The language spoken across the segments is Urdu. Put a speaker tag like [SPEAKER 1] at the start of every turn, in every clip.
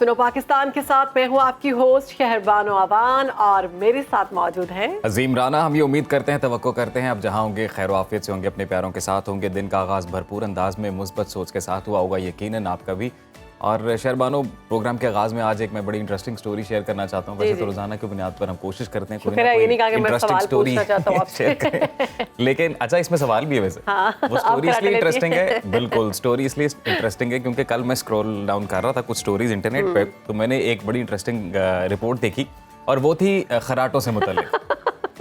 [SPEAKER 1] سنو پاکستان کے ساتھ میں ہوں آپ کی ہوسٹ شہربانو اوان اور میرے ساتھ موجود ہیں
[SPEAKER 2] عظیم رانا. ہم یہ امید کرتے ہیں، توقع کرتے ہیں اب جہاں ہوں گے خیر و عافیت سے ہوں گے، اپنے پیاروں کے ساتھ ہوں گے، دن کا آغاز بھرپور انداز میں مثبت سوچ کے ساتھ ہوا ہوگا یقیناً آپ کا بھی. اور شہربانو، پروگرام کے آغاز میں آج ایک میں بڑی انٹرسٹنگ سٹوری شیئر کرنا چاہتا ہوں. ویسے تو روزانہ کی بنیاد پر ہم کوشش کرتے ہیں کوئی نہ کوئی انٹرسٹنگ سٹوری شیئر کریں، لیکن اچھا اس میں سوال بھی ہے. ویسے وہ سٹوری اس لیے انٹرسٹنگ ہے، بالکل سٹوری اس لیے انٹرسٹنگ ہے کیونکہ کل میں اسکرول ڈاؤن کر رہا تھا کچھ سٹوریز انٹرنیٹ پہ، تو میں نے ایک بڑی انٹرسٹنگ رپورٹ دیکھی اور وہ تھی خراٹوں سے متعلق.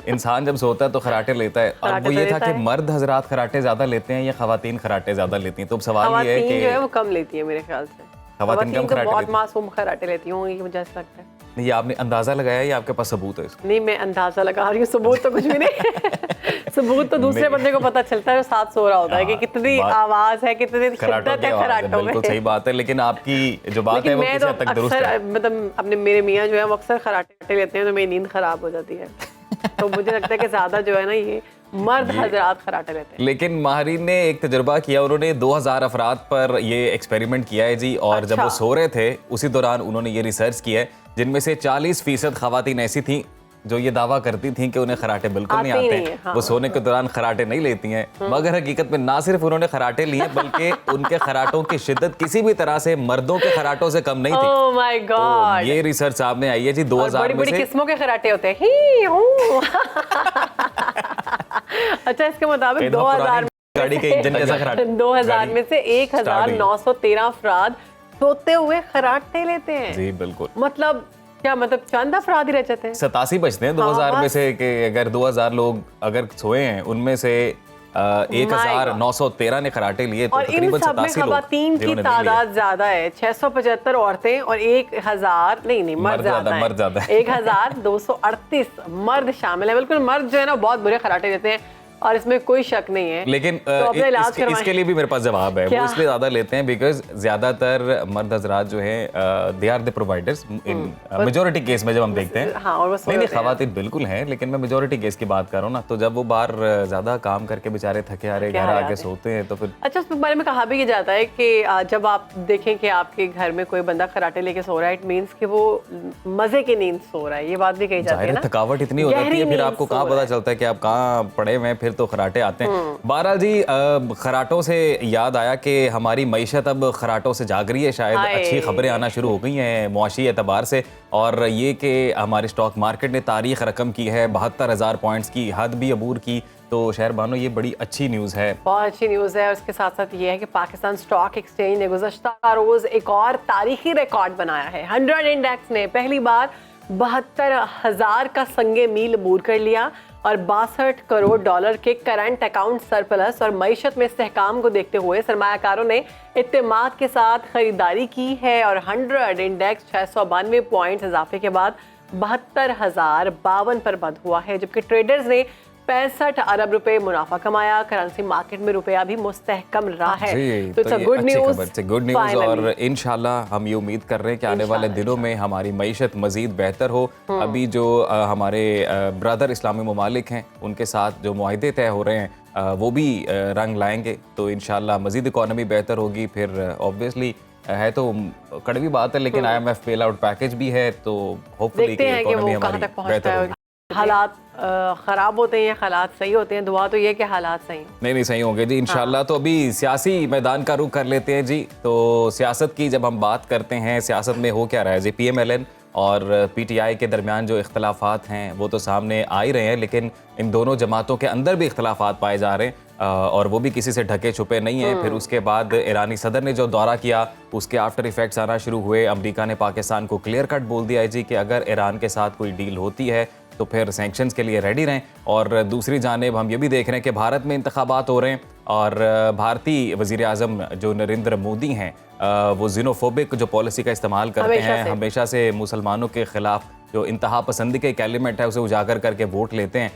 [SPEAKER 2] انسان جب سوتا ہے تو خراٹے لیتا ہے، اور وہ یہ تھا کہ مرد حضرات خراٹے زیادہ لیتے ہیں یا خواتین خراٹے زیادہ لیتی ہیں. تو اب سوال یہ ہے کہ
[SPEAKER 1] خواتین جو ہے وہ کم لیتی ہے میرے خیال سے.
[SPEAKER 2] خواتین کم خراٹے
[SPEAKER 1] بہت معصوم خراٹے لیتی ہوں گی مجھے ایسا لگتا ہے.
[SPEAKER 2] نہیں، یہ آپ نے اندازہ لگایا یا آپ کے پاس ثبوت ہے اس کا؟
[SPEAKER 1] نہیں، میں اندازہ لگا رہی ہوں، ثبوت تو کچھ بھی نہیں. ثبوت تو دوسرے بندے کو پتہ چلتا ہے جو ساتھ سو رہا ہوتا ہے کہ کتنی آواز ہے، کتنی شدت ہے خراٹوں میں.
[SPEAKER 2] بالکل صحیح بات ہے، لیکن آپ کی جو بات ہے وہ کسی حد تک درست ہے.
[SPEAKER 1] مطلب اپنے میرے میاں جو ہے وہ اکثر خراٹے لیتے ہیں تو میری نیند خراب ہو جاتی ہے. تو مجھے لگتا ہے کہ زیادہ جو ہے نا یہ مرد حضرات خراٹے لیتے ہیں.
[SPEAKER 2] لیکن ماہرین نے ایک تجربہ کیا، انہوں نے 2000 افراد پر یہ ایکسپیریمنٹ کیا ہے جی، اور جب وہ سو رہے تھے اسی دوران انہوں نے یہ ریسرچ کیا ہے، جن میں سے 40% خواتین ایسی تھیں جو یہ دعویٰ کرتی تھیں کہ انہیں خراٹے بالکل نہیں آتے، وہ سونے کے دوران خراٹے نہیں لیتی ہیں، مگر حقیقت میں نہ صرف انہوں نے خراٹے لیے بلکہ ان کے خراٹوں کی شدت کسی بھی طرح سے مردوں کے خراٹوں سے کم نہیں تھی.
[SPEAKER 1] اوہ مائی گاڈ،
[SPEAKER 2] یہ ریسرچ سامنے آئی ہے جی. 2000 میں سے
[SPEAKER 1] بڑی قسموں کے خراٹے ہوتے ہیں. اچھا، اس کے مطابق 2000 میں سے 1913 افراد سوتے ہوئے خراٹے لیتے ہیں.
[SPEAKER 2] جی بالکل.
[SPEAKER 1] مطلب کیا مطلب چند افراد ہی رہ جاتے ہیں؟
[SPEAKER 2] 87 بچتے ہیں 2000 میں سے، کہ اگر 2000 لوگ اگر سوئے ہیں ان میں سے 1913 نے خراٹے لیے، تو تقریباً 87 لوگ.
[SPEAKER 1] اور ان سب میں خواتین کی تعداد زیادہ ہے، 675 عورتیں اور 1000 نہیں مرد زیادہ ہے، 1238 مرد شامل ہیں. بالکل، مرد جو ہے نا بہت برے خراٹے دیتے ہیں اور اس میں کوئی شک نہیں ہے.
[SPEAKER 2] لیکن اس کے لیے بھی میرے پاس جواب ہے. وہ اس لیے زیادہ لیتے ہیں بیکاز زیادہ تر مرد حضرات جو ہیں they are the providers majority case میں. جب ہم دیکھتے ہیں نہیں خواتین بالکل ہیں، لیکن میں میجورٹی کیس کی بات کر رہا ہوں نا، تو جب وہ باہر زیادہ کام کر کے بیچارے تھکے ہارے گھر آ کے سوتے ہیں تو پھر
[SPEAKER 1] اچھا اس بارے میں کہا بھی یہ جاتا ہے کہ جب آپ دیکھیں کہ آپ کے گھر میں کوئی بندہ خراٹے لے کے سو رہا ہے، اٹ مینس کہ وہ مزے کی نیند سو رہا ہے. یہ بات بھی کہی جاتی ہے نا،
[SPEAKER 2] تھکاوٹ اتنی ہو جاتی ہے پھر آپ کو کہاں پتا چلتا ہے کہ آپ کہاں پڑے ہوئے ہیں، پھر تو خراٹے آتے ہیں. بہرحال جی، خراٹوں سے یاد آیا کہ ہماری معیشت اب خراٹوں سے جاگ رہی ہے. شاید اچھی خبریں آنا شروع ہو گئی ہیں معاشی اعتبار سے، اور یہ کہ ہمارے اسٹاک مارکیٹ نے تاریخ رقم کی ہے، 72,000 پوائنٹس کی حد بھی عبور کی. تو شہربانو یہ بڑی اچھی نیوز ہے،
[SPEAKER 1] بہت اچھی نیوز ہے. اور اس کے ساتھ ساتھ یہ ہے کہ پاکستان اسٹاک ایکسچینج نے گزشتہ روز ایک اور تاریخی ریکارڈ بنایا ہے. 100 انڈیکس نے پہلی بار 72,000 کا سنگ میل عبور کر لیا، اور 62 کروڑ ڈالر کے کرنٹ اکاؤنٹ سرپلس اور معیشت میں استحکام کو دیکھتے ہوئے سرمایہ کاروں نے اعتماد کے ساتھ خریداری کی ہے. اور 100 انڈیکس 692 پوائنٹس اضافے کے بعد 72,052 پر بند ہوا ہے، جبکہ ٹریڈرز نے 65 ارب روپے منافع کمایا. کرنسی مارکیٹ میں روپیہ بھی مستحکم رہا ہے. تو اٹس اے گڈ نیوز.
[SPEAKER 2] اور انشاءاللہ ہم یہ امید کر رہے ہیں کہ آنے والے دنوں میں ہماری معیشت مزید بہتر ہو. ابھی جو ہمارے برادر اسلامی ممالک ہیں ان کے ساتھ جو معاہدے طے ہو رہے ہیں وہ بھی رنگ لائیں گے، تو انشاءاللہ مزید اکانومی بہتر ہوگی. پھر اوبویسلی ہے تو کڑوی بات ہے، لیکن IMF بیل آؤٹ پیکج بھی ہے، تو ہوپ فلی کہ اکانومی ہماری بہتر ہوگی.
[SPEAKER 1] حالات خراب ہوتے ہیں، حالات صحیح ہوتے ہیں، دعا تو یہ کہ حالات صحیح
[SPEAKER 2] نہیں صحیح ہوں گے جی انشاءاللہ. تو ابھی سیاسی میدان کا رخ کر لیتے ہیں جی. تو سیاست کی جب ہم بات کرتے ہیں، سیاست میں ہو کیا رہا ہے جی؟ PMLN اور PTI کے درمیان جو اختلافات ہیں وہ تو سامنے آ ہی رہے ہیں، لیکن ان دونوں جماعتوں کے اندر بھی اختلافات پائے جا رہے ہیں، اور وہ بھی کسی سے ڈھکے چھپے نہیں ہیں. پھر اس کے بعد ایرانی صدر نے جو دورہ کیا اس کے آفٹر ایفیکٹس آنا شروع ہوئے. امریکہ نے پاکستان کو کلیئر کٹ بول دیا ہے جی کہ اگر ایران کے ساتھ کوئی ڈیل ہوتی ہے تو پھر سینکشنز کے لیے ریڈی رہیں. اور دوسری جانب ہم یہ بھی دیکھ رہے ہیں کہ بھارت میں انتخابات ہو رہے ہیں، اور بھارتی وزیر اعظم جو نریندر مودی ہیں وہ زینوفوبک جو پالیسی کا استعمال کرتے ہیں، ہمیشہ سے مسلمانوں کے خلاف جو انتہا پسندی کا ایک ایلیمنٹ ہے اسے اجاگر کر کے ووٹ لیتے ہیں.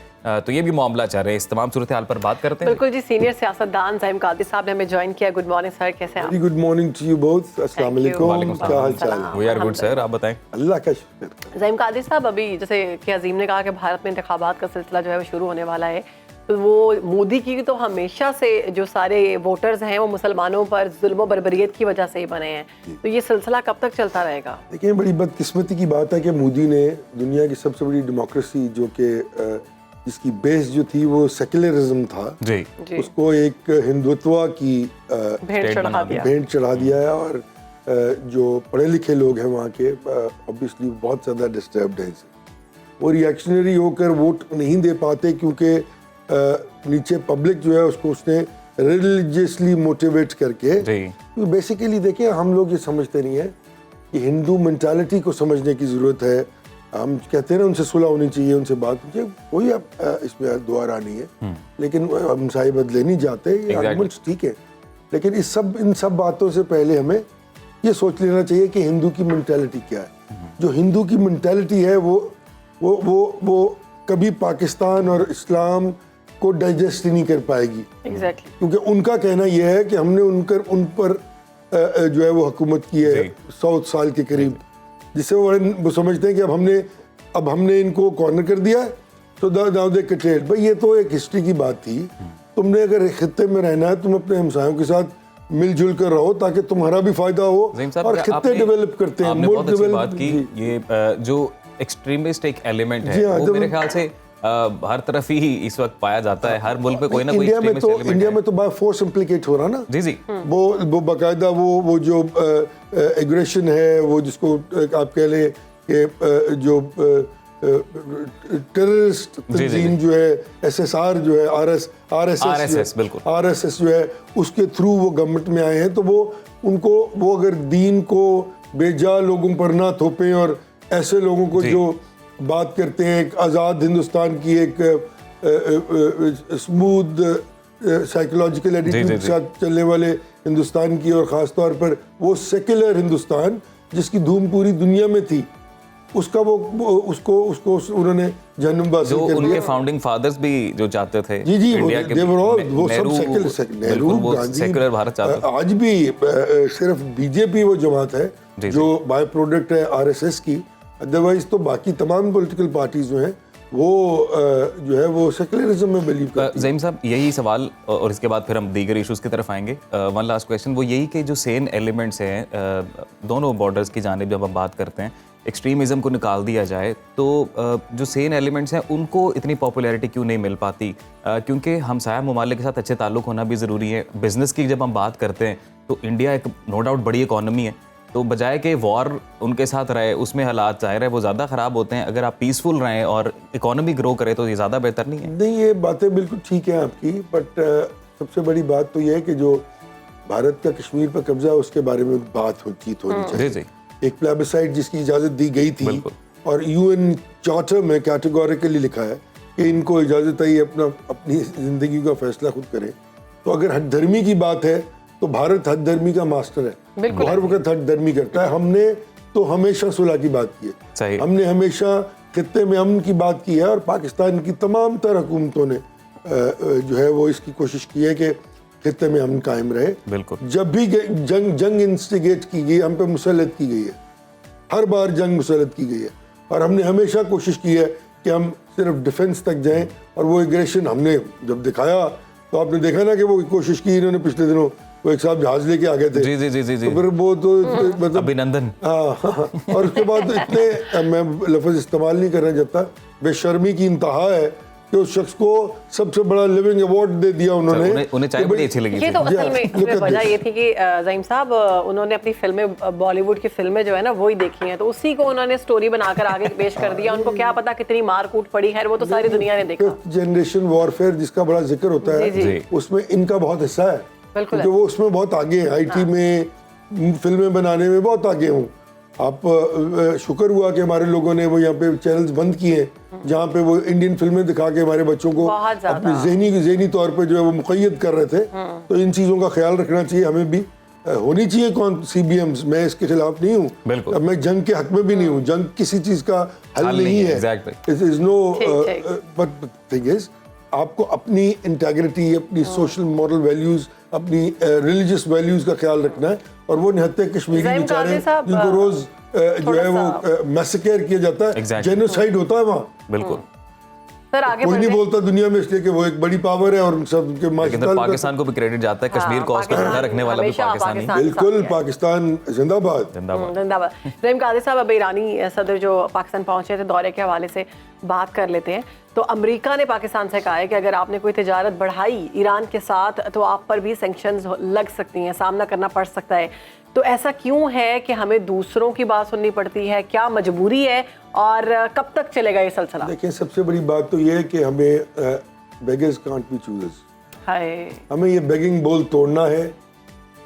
[SPEAKER 2] تو یہ بھی معاملہ چل رہے ہیں. اس تمام صورتحال پر بات کرتے ہیں.
[SPEAKER 1] بالکل جی. سینئر سیاستدان زعیم قادری صاحب نے ہمیں جوائن کیا. گڈ مارننگ سر، کیسے ہیں آپ؟
[SPEAKER 3] Good morning to you both. السلام علیکم، کیا حال چال ہے؟
[SPEAKER 2] وی آر گڈ سر، آپ بتائیں.
[SPEAKER 3] اللہ کا شکر.
[SPEAKER 1] زعیم قادری صاحب، ابھی جیسے کہ عظیم نے کہا کہ بھارت میں انتخابات کا سلسلہ جو ہے وہ شروع ہونے والا ہے، تو وہ مودی کی تو ہمیشہ سے جو سارے ووٹرز ہیں وہ مسلمانوں پر ظلم و بربریت کی وجہ سے ہی بنے ہیں. تو یہ سلسلہ کب تک چلتا رہے گا؟
[SPEAKER 3] دیکھیں بڑی بدقسمتی کی بات ہے کہ مودی نے دنیا کی سب سے بڑی ڈیموکریسی جو کہ جس کی بیس جو تھی وہ سیکولرزم تھا, اس کو ایک ہندوتوا کی بھینٹ چڑھا دیا ہے. اور جو پڑھے لکھے لوگ ہیں وہاں کے obviously بہت زیادہ ڈسٹربڈ ہیں اسے. وہ ریئیکشنری ہو کر ووٹ نہیں دے پاتے کیونکہ نیچے پبلک جو ہے اس کو اس نے ریلیجیسلی موٹیویٹ کر کے. بیسیکلی دیکھیں ہم لوگ یہ سمجھتے نہیں ہیں کہ ہندو مینٹالٹی کو سمجھنے کی ضرورت ہے. ہم کہتے ہیں نا ان سے صلح ہونی چاہیے, ان سے بات ہونی چاہیے, کوئی اب اس میں دعا رانی ہے, لیکن ہم سائے بدلے نہیں جاتے, یہ آرگومنٹس ٹھیک ہے, لیکن ان سب باتوں سے پہلے ہمیں یہ سوچ لینا چاہیے کہ ہندو کی مینٹالٹی کیا ہے. جو ہندو کی مینٹالٹی ہے وہ کبھی پاکستان اور اسلام کو ڈائجسٹ نہیں کر پائے گی, کیونکہ ان کا کہنا یہ ہے کہ ہم نے ان پر جو ہے وہ حکومت کی ہے 100 سال کے قریب, جس سے وہ سمجھتے ہیں کہ اب ہم نے ان کو کارنر کر دیا ہے تو ناؤ دے کٹریٹ. بھائی یہ تو ایک ہسٹری کی بات تھی. تم نے اگر خطے میں رہنا ہے تم اپنے ہمسایوں کے ساتھ مل جل کر رہو تاکہ تمہارا بھی فائدہ ہو, اور خطے ڈیولپ کرتے ہیں, ملک ڈیولپ کی.
[SPEAKER 2] یہ جو ایکسٹریمسٹ ایک ایلیمنٹ ہے وہ میرے خیال سے ہر طرف ہی اس وقت پایا جاتا ہے, ہر ملک میں کوئی نہ کوئی ایکسٹریمسٹ ایلیمنٹ ہے.
[SPEAKER 3] انڈیا میں تو بائی فورس امپلیکیٹ ہو رہا نا. جی وہ باقاعدہ وہ جو ایگریشن ہے, وہ جس کو آپ کہہ لیں کہ جو ٹیررسٹ تنظیم جو ہے SSR جو ہے RSS جو ہے اس کے تھرو وہ گورنمنٹ میں آئے ہیں, تو وہ اگر دین کو بے جا لوگوں پر نہ تھوپیں اور ایسے لوگوں کو جو بات کرتے ہیں ایک آزاد ہندوستان کی ایک اسموتھ سائیکولوجیکل ایٹیٹیوڈ کے ساتھ چلنے والے ہندوستان کی, اور خاص طور پر وہ سیکولر ہندوستان جس کی دھوم پوری دنیا میں تھی, اس کا اس کو انہوں نے جنم حاصل کر لیا.
[SPEAKER 2] ان کے فاؤنڈنگ فادرز بھی جو چاہتے تھے
[SPEAKER 3] وہ سب نہرو, گاندھی, آج بھی صرف BJP وہ جماعت ہے جو بائی پروڈکٹ ہے RSS کی, ادروائز تو باقی تمام پولیٹیکل پارٹیز جو ہیں وہ جو ہے وہ سیکولرزم میں بلیو کرتی ہیں.
[SPEAKER 2] زعیم صاحب یہی سوال, اور اس کے بعد پھر ہم دیگر ایشوز کی طرف آئیں گے. ون لاسٹ کویشچن وہ یہی کہ جو سین ایلیمنٹس ہیں دونوں بارڈرز کی جانب جب ہم بات کرتے ہیں, ایکسٹریمزم کو نکال دیا جائے تو جو سین ایلیمنٹس ہیں ان کو اتنی پاپولیرٹی کیوں نہیں مل پاتی؟ کیونکہ ہمسایہ ممالک کے ساتھ اچھے تعلق ہونا بھی ضروری ہے. بزنس کی جب ہم بات کرتے ہیں تو انڈیا ایک نو ڈاؤٹ بڑی اکانومی ہے, تو بجائے کہ وار ان کے ساتھ رہے اس میں حالات ظاہر ہے وہ زیادہ خراب ہوتے ہیں. اگر آپ پیسفل رہیں اور اکانومی گرو کرے تو یہ زیادہ بہتر نہیں ہے؟
[SPEAKER 3] نہیں, یہ باتیں بالکل ٹھیک ہیں آپ کی, بٹ سب سے بڑی بات تو یہ ہے کہ جو بھارت کا کشمیر پر قبضہ ہے اس کے بارے میں بات ہونی چاہیے. ایک پلیبسائٹ جس کی اجازت دی گئی تھی, اور UN چارٹر میں کیٹیگوریکلی لکھا ہے کہ ان کو اجازت ہے اپنی زندگی کا فیصلہ خود کریں. تو اگر حد دھرمی کی بات ہے تو بھارت حد دھرمی کا ماسٹر ہے, ہر وقت حد دھرمی کرتا ہے. ہم نے تو ہمیشہ صلح کی بات کی ہے, ہم نے ہمیشہ خطے میں امن کی بات کی ہے, اور پاکستان کی تمام تر حکومتوں نے جو ہے وہ اس کی کوشش کی ہے کہ خطے میں امن قائم رہے. جب بھی جنگ انسٹیگیٹ کی گئی, ہم پہ مسلط کی گئی ہے, ہر بار جنگ مسلط کی گئی ہے, اور ہم نے ہمیشہ کوشش کی ہے کہ ہم صرف ڈیفنس تک جائیں. اور وہ ایگریشن ہم نے جب دکھایا تو آپ نے دیکھا نا کہ وہ کوشش کی انہوں نے پچھلے دنوں, وہ ایک صاحب جہاز لے کے آ گئے تھے, تو پھر وہ تو مطلب
[SPEAKER 2] ابھینندن,
[SPEAKER 3] اور اس کے بعد اتنے, میں لفظ استعمال نہیں کرنا چاہتا, بے شرمی کی انتہا ہے کہ اس شخص کو سب سے بڑا لیونگ ایوارڈ دے دیا انہوں نے.
[SPEAKER 2] انہیں چائے بڑی اچھی لگی.
[SPEAKER 1] یہ تو اصل میں وجہ یہ تھی کہ زعیم صاحب انہوں نے اپنی فلمیں, بالی ووڈ کی فلمیں جو ہے نا وہی دیکھی ہیں, تو اسی کو انہوں نے سٹوری بنا کر آگے پیش کر دیا. ان کو کیا پتا کتنی مار کوٹ پڑی ہے, وہ تو ساری دنیا نے دیکھا.
[SPEAKER 3] جنریشن وارفیئر جس کا بڑا ذکر ہوتا ہے, اس میں ان کا بہت حصہ ہے, کیونکہ وہ اس میں بہت آگے ہیں, IT میں فلمیں بنانے میں بہت آگے ہوں. آپ شکر ہوا کہ ہمارے لوگوں نے وہ یہاں پہ چینلز بند کیے ہیں جہاں پہ وہ انڈین فلمیں دکھا کے ہمارے بچوں کو اپنی ذہنی طور پہ جو ہے وہ مقید کر رہے تھے. تو ان چیزوں کا خیال رکھنا چاہیے, ہمیں بھی ہونی چاہیے CBMs. میں اس کے خلاف نہیں ہوں, میں جنگ کے حق میں بھی نہیں ہوں, جنگ کسی چیز کا حل نہیں ہے. بٹ تھنگ از آپ کو اپنی انٹیگریٹی, اپنی سوشل مورل ویلیوز, اپنی ریلیجیس ویلیوز کا خیال رکھنا ہے. اور وہ نہتے کشمیری بیچارے جن کو روز جو ہے وہ میسیکر کیا جاتا ہے, جینوسائیڈ ہوتا ہے وہاں.
[SPEAKER 2] بالکل
[SPEAKER 1] سر آگے
[SPEAKER 3] کوئی نہیں بولتا دنیا میں، اس لیے کہ وہ ایک بڑی پاور ہے اور سب ان کے
[SPEAKER 2] لیکن پاکستان کو بھی کریڈٹ جاتا ہے، کشمیر کو اس پہ زندہ رکھنے والا بھی پاکستانی.
[SPEAKER 3] بالکل، پاکستان زندہ باد.
[SPEAKER 1] زندہ باد. رحیم قادری صاحب، اب ایرانی صدر جو پاکستان پہنچے تھے، دورے کے حوالے سے بات کر لیتے ہیں. تو امریکہ نے پاکستان سے کہا ہے کہ اگر آپ نے کوئی تجارت بڑھائی ایران کے ساتھ تو آپ پر بھی سینکشنز لگ سکتی ہیں، سامنا کرنا پڑ سکتا ہے. تو ایسا کیوں ہے کہ ہمیں دوسروں کی بات سننی پڑتی ہے؟ کیا مجبوری ہے اور کب تک چلے گا یہ سلسلہ؟
[SPEAKER 3] دیکھیں، سب سے بڑی بات تو یہ ہے کہ ہمیں بیگرز کانٹ بی چوزرز. ہمیں یہ بیگنگ بول توڑنا ہے.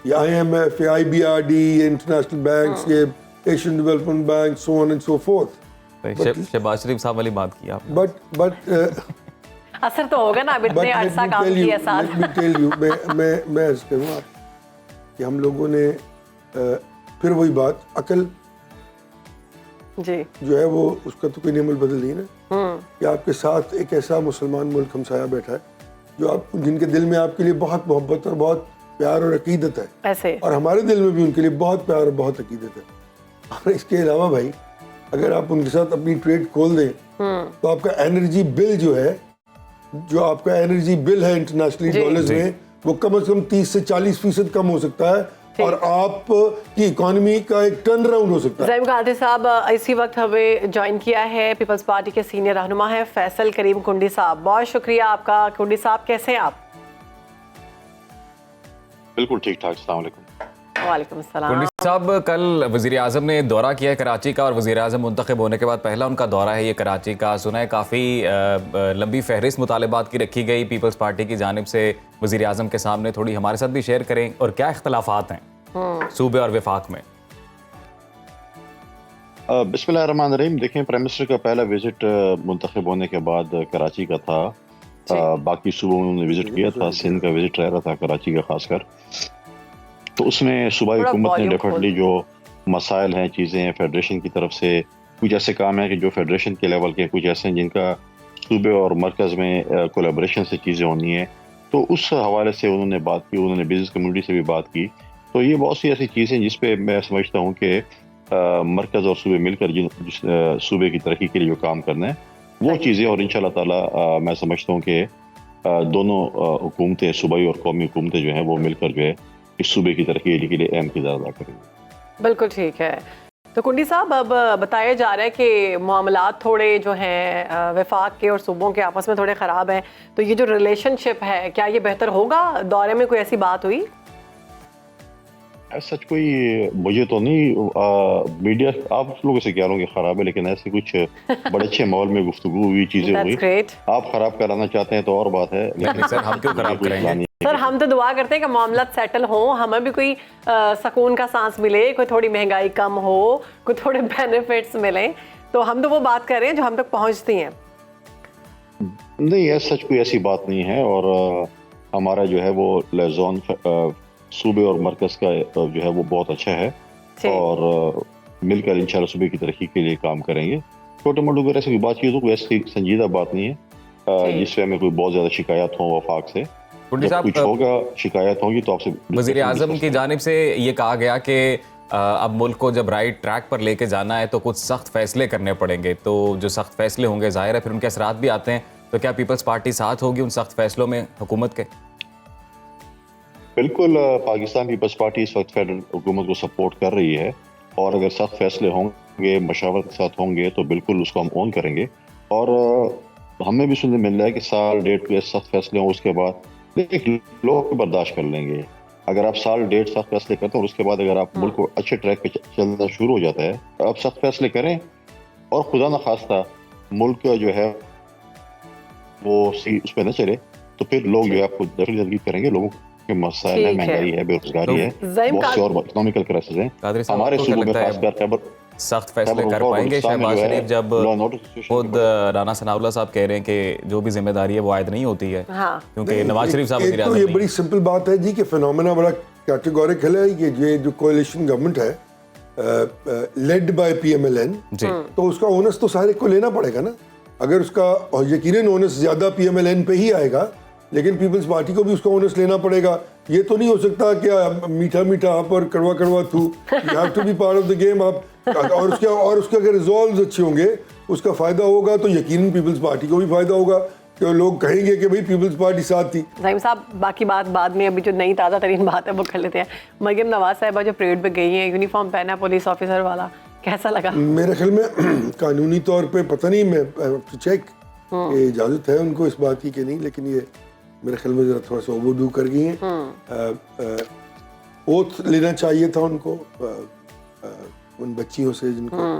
[SPEAKER 3] یہ IMF، IBRD، انٹرنیشنل بینکس، یہ Asian development bank, so on and so forth.
[SPEAKER 2] Shahbaz Sharif صاحب والی بات کی آپ.
[SPEAKER 3] بٹ
[SPEAKER 1] اثر تو ہوگا نا، اب اتنے عرصہ کام کیا سال.
[SPEAKER 3] میں عرض کروں آپ کہ ہم لوگوں نے پھر وہی بات، عقل
[SPEAKER 1] جی
[SPEAKER 3] جو ہے وہ اس کا تو کوئی نعمل بدل نہیں نا، کہ آپ کے ساتھ ایک ایسا مسلمان ملک ہمسایہ بیٹھا ہے جو آپ، جن کے دل میں آپ کے لیے بہت محبت اور بہت پیار اور عقیدت ہے
[SPEAKER 1] ایسے،
[SPEAKER 3] اور ہمارے دل میں بھی ان کے لیے بہت پیار اور بہت عقیدت ہے. اور اس کے علاوہ بھائی، اگر آپ ان کے ساتھ اپنی ٹریڈ کھول دیں تو آپ کا انرجی بل جو ہے، جو آپ کا انرجی بل ہے انٹرنیشنلی ڈالرز میں، وہ کم از کم 30 سے 40% کم ہو سکتا ہے اور آپ کی اکانومی کا ایک ٹرن راؤنڈ ہو سکتا ہے.
[SPEAKER 1] رحیم قادری صاحب اسی وقت ہمیں جوائن کیا ہے پیپلز پارٹی کے سینئر رہنما ہے فیصل کریم کنڈی صاحب. بہت شکریہ آپ کا. کنڈی صاحب کیسے ہیں آپ؟
[SPEAKER 4] بالکل ٹھیک ٹھاک. السلام علیکم.
[SPEAKER 1] وعلیکم السلام.
[SPEAKER 2] کنڈی صاحب، کل وزیر اعظم نے دورہ کیا ہے کراچی کا، اور وزیر اعظم منتخب ہونے کے بعد پہلا ان کا دورہ ہے یہ کراچی کا. سنا ہے کافی لمبی فہرست مطالبات کی رکھی گئی پیپلز پارٹی کی جانب سے وزیر اعظم کے سامنے. تھوڑی ہمارے ساتھ بھی شیئر کریں، اور کیا اختلافات ہیں صوبے اور وفاق میں؟
[SPEAKER 4] بسم اللہ الرحمن الرحیم. دیکھیں، پرائم منسٹر کا پہلا وزٹ منتخب ہونے کے بعد کراچی کا تھا. باقی صوبوں میں انہوں نے وزٹ کیا تھا، سندھ کا وزٹ رہ رہا تھا، کراچی کا خاص کر. تو اس میں صوبائی حکومت نے ڈیفینیٹلی جو مسائل ہیں، چیزیں ہیں، فیڈریشن کی طرف سے کچھ ایسے کام ہیں کہ جو فیڈریشن کے لیول کے، کچھ ایسے ہیں جن کا صوبے اور مرکز میں کولیبریشن سے چیزیں ہونی ہیں. تو اس حوالے سے انہوں نے بات کی، انہوں نے بزنس کمیونٹی سے بھی بات کی. تو یہ بہت سی ایسی چیزیں جس پہ میں سمجھتا ہوں کہ مرکز اور صوبے مل کر جس صوبے کی ترقی کے لیے جو کام کرنا ہے وہ چیزیں، اور انشاءاللہ تعالیٰ میں سمجھتا ہوں کہ دونوں حکومتیں، صوبائی اور قومی حکومتیں جو ہیں وہ مل کر جو ہے اس صوبے کی ترقی کے لیے اہم کردار ادا کریں گے.
[SPEAKER 1] بالکل ٹھیک ہے. تو کنڈی صاحب، اب بتایا جا رہا ہے کہ معاملات تھوڑے جو ہیں وفاق کے اور صوبوں کے آپس میں تھوڑے خراب ہیں. تو یہ جو ریلیشن شپ ہے، کیا یہ بہتر ہوگا؟ دورے میں کوئی ایسی بات ہوئی؟
[SPEAKER 4] سچ کوئی مجھے تو نہیں، میڈیا آپ لوگوں سے کہہ رہا ہوں کہ خراب ہے، لیکن ایسے کچھ بڑے اچھے ماحول میں گفتگو ہوئی، چیزیں ہوئی. آپ خراب کرانا چاہتے ہیں تو اور بات ہے، لیکن
[SPEAKER 2] سر ہم کیوں خراب کریں گے؟
[SPEAKER 1] سر ہم تو دعا کرتے ہیں کہ معاملات سیٹل ہوں، ہمیں بھی کوئی سکون کا سانس ملے، کوئی تھوڑی مہنگائی کم ہو، کوئی تھوڑے بینیفٹس ملیں. تو ہم تو وہ بات کر رہے ہیں جو ہم تک پہنچتی ہیں.
[SPEAKER 4] نہیں، سچ کوئی ایسی بات نہیں ہے. اور ہمارا جو ہے وہ لیزون صوبے اور مرکز کا جو ہے وہ بہت اچھا ہے، اور مل کر انشاءاللہ صوبے کی ترقی کے لیے کام کریں گے. چھوٹے موٹے اگر ایسی کوئی بات چیت ہو، کوئی ایسی سنجیدہ بات نہیں ہے جس سے ہمیں کوئی بہت زیادہ شکایت ہوں وفاق سے. کچھ ہوگا، شکایت ہوگی تو آپ سے.
[SPEAKER 2] وزیر اعظم کی جانب سے یہ کہا گیا کہ اب ملک کو جب رائٹ ٹریک پر لے کے جانا ہے تو کچھ سخت فیصلے کرنے پڑیں گے. تو جو سخت فیصلے ہوں گے ظاہر ہے پھر ان کے اثرات بھی آتے ہیں. تو کیا پیپلز پارٹی ساتھ ہوگی ان سخت فیصلوں میں حکومت کے؟
[SPEAKER 4] بالکل، پاکستان پیپلز پارٹی اس وقت فیڈرل حکومت کو سپورٹ کر رہی ہے، اور اگر سخت فیصلے ہوں گے، مشاورت کے ساتھ ہوں گے، تو بالکل اس کو ہم اون کریں گے. اور ہمیں بھی سننے مل رہا ہے کہ سال ڈیڑھ کے سخت فیصلے ہوں، اس کے بعد لوگ برداشت کر لیں گے. اگر آپ سال ڈیڑھ سخت فیصلے کرتے ہیں اور اس کے بعد اگر آپ ملک کو اچھے ٹریک پہ چلنا شروع ہو جاتا ہے، آپ سخت فیصلے کریں اور خدا نخواستہ ملک جو ہے وہ اس پہ نہ چلے، تو پھر لوگ جو ہے آپ کو ترغیب کریں گے. لوگوں کے مسائل ہے، مہنگائی ہے، بے روزگاری ہے، بہت سے اور اکنامیکل کرائسس ہیں. ہمارے صوبوں میں خاص کر خیبر
[SPEAKER 2] سخت فیصلے کر پائیں گے شہباز شریف جب خود رانا ثناء اللہ صاحب کہہ رہے ہیں کہ جو بھی ذمہ داری ہے وہ عائد نہیں ہوتی ہے، کیونکہ نواز شریف صاحب وزیر اعظم
[SPEAKER 3] تو یہ بڑی سمپل بات ہے جی کہ فینومینا بڑا کیٹیگوریکل ہے کہ یہ جو کولیشن گورنمنٹ ہے لیڈ بائی PMLN، تو اس کا اونس تو سارے کو لینا پڑے گا نا. اگر اس کا یقیناً اونس زیادہ PMLN پہ ہی آئے گا لیکن پیپلز پارٹی کو بھی اس کا اونس لینا پڑے گا. یہ تو نہیں ہو سکتا کہ میٹھا میٹھا آپ اور کڑوا کڑوا تھو. You have to be part of the game. آپ اور اس کے اگر ریزالوز اچھے ہوں گے, اس کا فائدہ ہوگا تو یقیناً پیپلز پارٹی کو بھی فائدہ ہوگا کہ لوگ کہیں گے کہ بھئی پیپلز پارٹی ساتھ تھی.
[SPEAKER 1] زعیم صاحب باقی بات بعد میں, ابھی جو نئی تازہ ترین بات ہے وہ کر لیتے ہیں. مریم نواز صاحبہ جو پریڈ پہ گئی ہیں, یونیفارم پہنا ہے پولیس آفیسر والا, کیسا لگا؟
[SPEAKER 3] میرے خیال میں قانونی طور پہ پتہ نہیں, میں چیک کہ اجازت ہے ان کو اس بات کی کہ نہیں, لیکن یہ میرے خیال میں ذرا تھوڑا سا اوور ڈو کر گئی ہیں. اوتھ لینا چاہیے تھا ان کو, ان بچیوں سے جن کو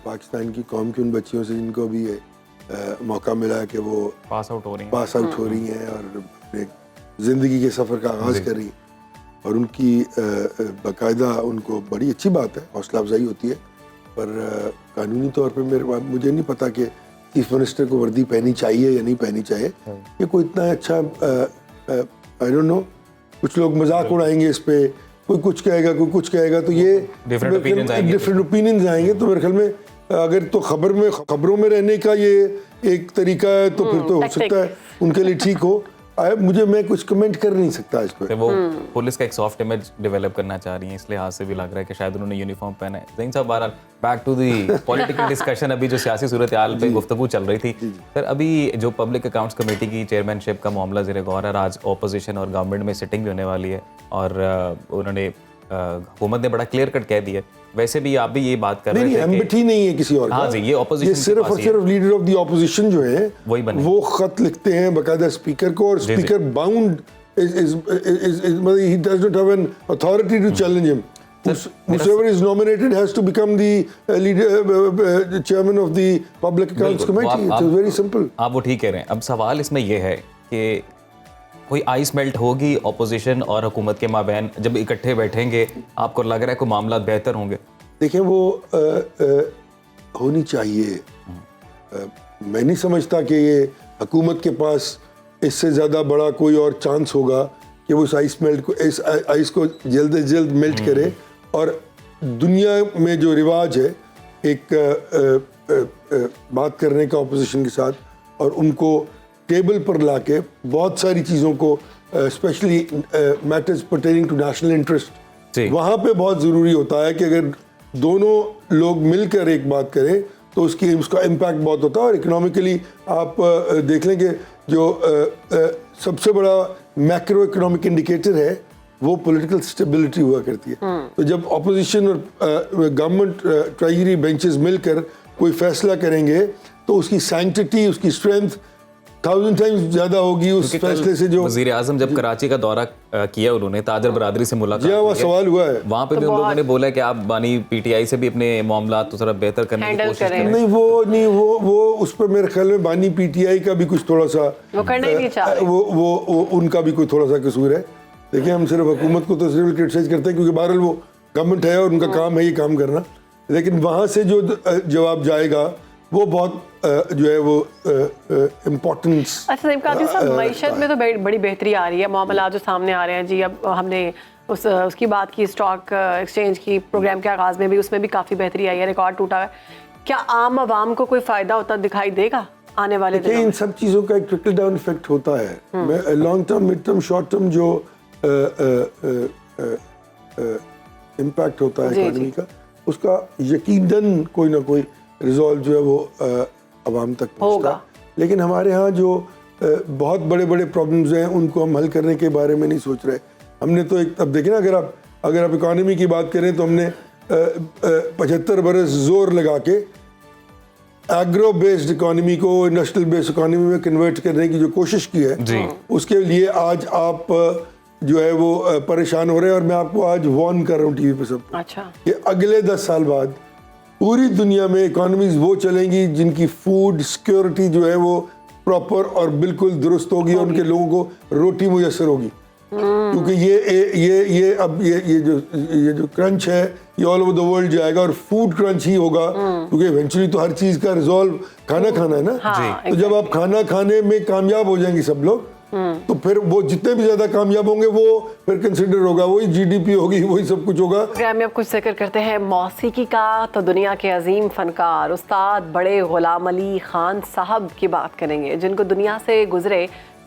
[SPEAKER 3] پاکستان کی قوم کی ان بچیوں سے جن کو بھی موقع ملا کہ وہ پاس آؤٹ ہو رہی ہیں اور اپنے زندگی کے سفر کا آغاز کر رہی ہیں, اور ان کی باقاعدہ ان کو بڑی اچھی بات ہے, حوصلہ افزائی ہوتی ہے. پر قانونی طور پہ مجھے نہیں پتا کہ چیف منسٹر کو وردی پہنی چاہیے یا نہیں پہنی چاہیے. یہ کوئی اتنا اچھا آئی ڈونٹ نو, کچھ لوگ مذاق اڑائیں گے اس پہ, کوئی کچھ کہے گا کوئی کچھ کہے گا, تو یہ ڈفرینٹ اوپینینز آئیں گے. تو میرے خیال میں اگر تو خبروں میں رہنے کا یہ ایک طریقہ ہے تو پھر تو ہو سکتا ہے ان کے لیے ٹھیک ہو. میں کچھ کمنٹ کر نہیں سکتا اس پہ.
[SPEAKER 2] وہ پولیس کا ایک سافٹ امیج ڈیولپ کرنا چاہ رہی ہیں, اس لحاظ سے بھی لگ رہا ہے کہ شاید انہوں نے یونیفارم پہنا ہے. زین صاحب بہرحال back to the political discussion, ابھی جو سیاسی صورتحال پہ گفتگو چل رہی تھی سر, ابھی جو پبلک اکاؤنٹس کمیٹی کی چیئرمین شپ کا معاملہ زیر غور ہے, آج اپوزیشن اور گورنمنٹ میں سٹنگ بھی ہونے والی ہے, اور انہوں نے حکومت نے بڑا کلیئر کٹ کہہ دیا. ویسے بھی آپ بھی یہ بات کر رہے تھے کہ
[SPEAKER 3] ایمبٹی نہیں ہے کسی اور کا.
[SPEAKER 2] ہاں جی, یہ اپوزیشن,
[SPEAKER 3] یہ صرف اور صرف لیڈر آف دی اپوزیشن جو ہیں وہ خط لکھتے ہیں باقاعدہ اسپیکر کو, اور speaker bound he does not have an authority to challenge him. Whoever is nominated has to become the leader, chairman of the Public Accounts Committee. It's very simple.
[SPEAKER 2] آپ وہ ٹھیک کہہ رہے ہیں. اب سوال اس میں یہ ہے کہ کوئی آئس میلٹ ہوگی اپوزیشن اور حکومت کے مابین جب اکٹھے بیٹھیں گے, آپ کو لگ رہا ہے کوئی معاملات بہتر ہوں گے؟
[SPEAKER 3] دیکھیں وہ ہونی چاہیے. میں نہیں سمجھتا کہ یہ حکومت کے پاس اس سے زیادہ بڑا کوئی اور چانس ہوگا کہ وہ اس آئس کو جلد از جلد میلٹ کرے. اور دنیا میں جو رواج ہے ایک بات کرنے کا اپوزیشن کے ساتھ, اور ان کو ٹیبل پر لا کے بہت ساری چیزوں کو especially matters pertaining to national interest, وہاں پہ بہت ضروری ہوتا ہے کہ اگر دونوں لوگ مل کر ایک بات کریں تو اس کا امپیکٹ بہت ہوتا ہے. اور اکنامکلی آپ دیکھ لیں کہ جو سب سے بڑا میکرو اکنامک انڈیکیٹر ہے وہ پولیٹیکل اسٹیبلٹی ہوا کرتی ہے. تو جب اپوزیشن اور گورنمنٹ ٹریجری بینچز مل کر کوئی فیصلہ کریں گے تو اس کی سینکٹی, اس کی اسٹرینتھ 1000 ٹائمز زیادہ ہوگی اس فیصلے سے. جو
[SPEAKER 2] وزیر اعظم جب کراچی کا دورہ کیا, انہوں نے تاجر برادری سے ملاقات کی,
[SPEAKER 3] وہ سوال ہوا ہے
[SPEAKER 2] وہاں پہ بھی ان لوگوں نے بولا کہ آپ بانی پی ٹی آئی سے بھی اپنے معاملات تو ذرا بہتر کرنے کی کوشش کریں.
[SPEAKER 3] نہیں وہ اس پہ میرے خیال میں بانی پی ٹی آئی کا بھی کچھ تھوڑا سا وہ ان کا بھی کوئی تھوڑا سا قصور ہے. دیکھیں ہم صرف حکومت کو تو صرف کرٹیسائز کرتے ہیں کیونکہ بہرحال وہ گورنمنٹ ہے اور ان کا کام ہے یہ کام کرنا, لیکن وہاں سے جو جواب جائے گا وہ بہت جو ہے وہ امپورٹنس.
[SPEAKER 1] اچھا قاضی صاحب, معیشت میں تو بڑی بہتری آ رہی ہے, معاملات جو سامنے آ رہے ہیں جی. اب ہم نے اس کی بات کی اسٹاک ایکسچینج کی پروگرام کے آغاز میں بھی, اس میں بھی کافی بہتری آئی ہے, ریکارڈ ٹوٹا ہے. کیا عام عوام کو کوئی فائدہ ہوتا دکھائی دے گا آنے والے دنوں میں؟
[SPEAKER 3] ان سب چیزوں کا ایک ٹرکل ڈاؤن افیکٹ ہوتا ہے. Long term, mid term, short term جو امپیکٹ ہوتا ہے اکانومی کا, اس کا یقیناً کوئی نہ کوئی ریزالو جو ہے وہ عوام تک پہنچتا. لیکن ہمارے ہاں جو بہت بڑے بڑے پرابلمز ہیں ان کو ہم حل کرنے کے بارے میں نہیں سوچ رہے. ہم نے تو اب دیکھیں نا, اگر آپ اکانومی کی بات کریں تو ہم نے 75 برس زور لگا کے ایگرو بیسڈ اکانومی کو انڈسٹریل بیسڈ اکانومی میں کنورٹ کرنے کی جو کوشش کی ہے, اس کے لیے آج آپ جو ہے وہ پریشان ہو رہے ہیں. اور میں آپ کو آج وارن کر رہا ہوں ٹی وی پہ سب کو کہ اگلے 10 سال بعد پوری دنیا میں اکانومیز وہ چلیں گی جن کی فوڈ سیکیورٹی جو ہے وہ پراپر اور بالکل درست ہوگی, اور ان کے لوگوں کو روٹی میسر ہوگی. کیونکہ یہ جو کرنچ ہے یہ آل اوور دا ورلڈ جائے گا, اور فوڈ کرنچ ہی ہوگا کیونکہ ایونچولی تو ہر چیز کا ریزالو کھانا کھانا ہے نا. تو جب آپ کھانا کھانے میں کامیاب ہو جائیں گے سب لوگ, تو پھر وہ جتنے بھی زیادہ کامیاب ہوں گے وہ پھر کنسیڈر ہوگا, وہی جی ڈی پی ہوگی, وہی سب کچھ ہوگا.
[SPEAKER 1] پروگرام میں اب کچھ ذکر کرتے ہیں موسیقی کا, تو دنیا کے عظیم فنکار استاد بڑے غلام علی خان صاحب کی بات کریں گے, جن کو دنیا سے گزرے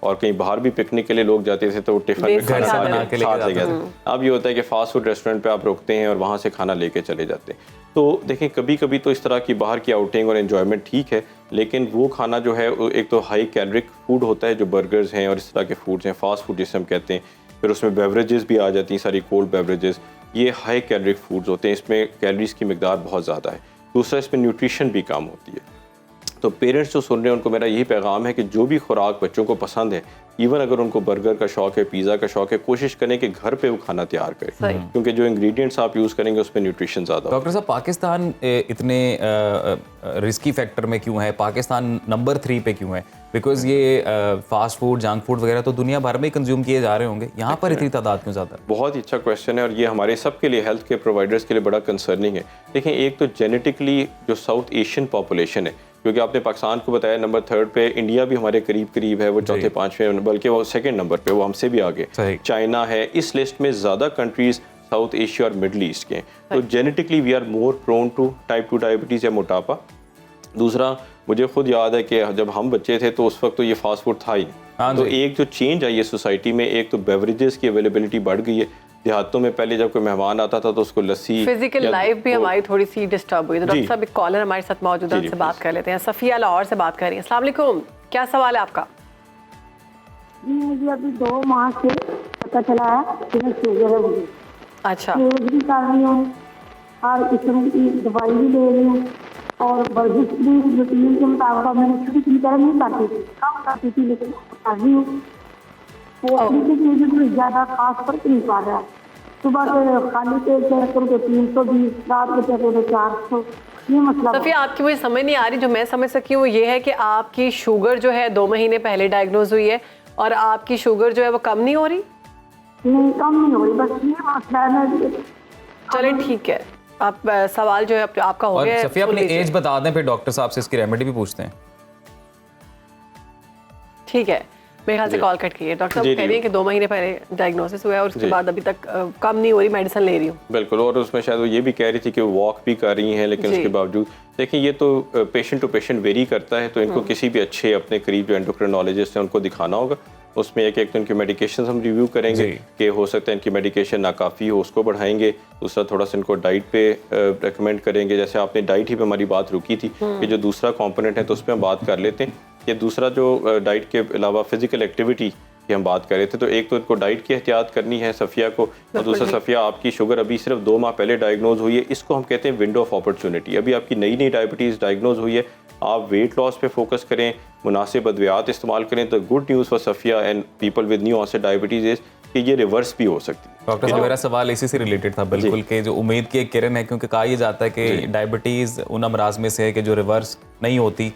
[SPEAKER 5] اور کہیں باہر بھی پکنک کے لیے لوگ جاتے تھے تو وہ ٹفن میں کھانا ساتھ لے گئے تھے. اب یہ ہوتا ہے کہ فاسٹ فوڈ ریسٹورینٹ پہ آپ رکتے ہیں اور وہاں سے کھانا لے کے چلے جاتے ہیں. تو دیکھیں کبھی کبھی تو اس طرح کی باہر کی آؤٹنگ اور انجوائمنٹ ٹھیک ہے, لیکن وہ کھانا جو ہے ایک تو ہائی کیلورک فوڈ ہوتا ہے جو برگرز ہیں اور اس طرح کے فوڈز ہیں, فاسٹ فوڈ جسے ہم کہتے ہیں. پھر اس میں بیوریجز بھی آ جاتی ہیں ساری کولڈ بیوریجز, یہ ہائی کیلورک فوڈز ہوتے ہیں, اس میں کیلریز کی مقدار بہت زیادہ ہے. دوسرا اس میں نیوٹریشن بھی کم ہوتی ہے. تو پیرنٹس جو سن رہے ہیں ان کو میرا یہی پیغام ہے کہ جو بھی خوراک بچوں کو پسند ہے, ایون اگر ان کو برگر کا شوق ہے, پیزا کا شوق ہے, کوشش کریں کہ گھر پہ وہ کھانا تیار کریں, کیونکہ جو انگریڈینٹس آپ یوز کریں گے اس میں نیوٹریشن زیادہ ہوگا.
[SPEAKER 2] ڈاکٹر صاحب پاکستان اتنے رسکی فیکٹر میں کیوں ہے, پاکستان نمبر 3 پہ کیوں ہے؟ بیکاز یہ فاسٹ فوڈ جنک فوڈ وغیرہ تو دنیا بھر میں کنزیوم کیے جا رہے ہوں گے, یہاں پر اتنی تعداد کیوں زیادہ ہے؟
[SPEAKER 5] بہت ہی اچھا کویشچن ہے اور یہ ہمارے سب کے لیے ہیلتھ کیئر پرووائڈرس کے لیے بڑا کنسرننگ ہے. دیکھیں ایک تو جینیٹکلی جو ساؤتھ ایشین پاپولیشن ہے, کیونکہ آپ نے پاکستان کو بتایا نمبر 3 پہ, انڈیا بھی ہمارے قریب ہے, وہ چوتھے 5ویں بلکہ وہ 2nd نمبر پہ, وہ ہم سے بھی آگے. چائنا ہے, اس لسٹ میں زیادہ کنٹریز ساؤتھ ایشیا اور مڈل ایسٹ کے ہیں. تو genetically we are more prone to type 2 diabetes یا موٹاپا. دوسرا مجھے خود یاد ہے کہ جب ہم بچے تھے تو اس وقت تو یہ فاسٹ فوڈ تھا ہی, تو ایک جو چینج آئی ہے سوسائٹی میں, ایک تو بیوریجز کی اویلیبلٹی بڑھ گئی ہے. دیہاتوں میں پہلے جب کوئی مہمان آتا تھا تو اس کو لسی,
[SPEAKER 1] فزیکل لائف بھی ہماری تھوڑی سی ڈسٹرب ہوئی. تو ڈاکٹر صاحب ایک کالر ہمارے ساتھ موجود ہے, ان سے بات کر لیتے ہیں. صفیہ لاہور سے بات کر رہی ہیں. السلام علیکم, کیا سوال ہے آپ کا؟
[SPEAKER 6] مجھے ابھی 2 ماہ سے پتہ چلا ہے کہ میں شوگر ہے مجھے.
[SPEAKER 1] اچھا.
[SPEAKER 6] بھی کر رہی ہوں اور قسم کی دوائی بھی لے رہی ہوں اور ورزش بھی روٹین کے مطابق میں نے چھوٹی چھوٹی طرح نہیں کرتی تھی, کم کرتی تھی, لیکن کر رہی ہوں. وہ اپنی چیزیں زیادہ خاص فرق نہیں پا رہا. صبح سے خالی پیٹ سے کرو تو 320, رات کو چلے تو 400. یہ مسئلہ
[SPEAKER 1] صفیہ آپ کی مجھے سمجھ نہیں آ رہی. جو میں سمجھ سکی ہوں وہ یہ ہے کہ آپ کی شوگر جو ہے 2 مہینے پہلے ڈائگنوز ہوئی ہے اور آپ کی شوگر جو ہے وہ کم نہیں ہو رہی.
[SPEAKER 6] نہیں کم نہیں ہو رہی, بس یہ مسئلہ ہے.
[SPEAKER 1] چلیں ٹھیک ہے, آپ سوال جو ہے آپ کا ہو گیا.
[SPEAKER 2] صفیہ اپنی ایج بتا دیں, پھر ڈاکٹر صاحب سے اس کی ریمیڈی بھی پوچھتے ہیں.
[SPEAKER 1] ٹھیک ہے, میرے خیال سے کال کٹ کی ہے. ڈاکٹر صاحب کہہ رہی ہیں کہ 2 مہینے پہلے ڈائگنوسس ہوا ہے اور اس کے بعد ابھی تک کم نہیں ہو رہی, میڈیسن لے رہی ہوں.
[SPEAKER 5] بالکل, اور اس میں شاید وہ یہ بھی کہہ رہی تھی کہ واک بھی کر رہی ہیں, لیکن اس کے باوجود دیکھیں یہ تو پیشنٹ ٹو پیشنٹ ویری کرتا ہے. تو ان کو کسی بھی اچھے اپنے قریب جو انڈوکرینالوجسٹ ہیں ان کو دکھانا ہوگا. اس میں ایک تو ان کی میڈیکیشنز ہم ریویو کریں گے کہ ہو سکتا ہے ان کی میڈیکیشن ناکافی ہو, اس کو بڑھائیں گے. دوسرا تھوڑا سا ان کو ڈائٹ پہ ریکمینڈ کریں گے. جیسے آپ نے ڈائٹ ہی پہ ہماری بات رکی تھی کہ جو دوسرا کمپوننٹ ہے تو اس پہ ہم بات کر لیتے ہیں. کہ دوسرا جو ڈائٹ کے علاوہ فزیکل ایکٹیویٹی کی ہم بات کر رہے تھے, تو ایک تو ان کو ڈائٹ کی احتیاط کرنی ہے صفیہ کو, اور دوسرا صفیہ آپ کی شوگر ابھی صرف 2 ماہ پہلے ڈائگنوز ہوئی ہے. اس کو ہم کہتے ہیں ونڈو آف اپرچونٹی. ابھی آپ کی نئی ڈائبٹیز ڈائگنوز ہوئی ہے, آپ ویٹ لاس پہ فوکس کریں, مناسب ادویات استعمال کریں. تو good news for Safia and people with new onset diabetes is کہ یہ ریورس بھی ہو سکتی ہے.
[SPEAKER 2] ڈاکٹر صاحب میرا سوال اسی سے ریلیٹڈ تھا بالکل, کہ جو امید کی ایک کرن ہے, کیونکہ کہا یہ جاتا ہے کہ ڈائبٹیز ان امراض میں سے ہے کہ جو ریورس نہیں ہوتی,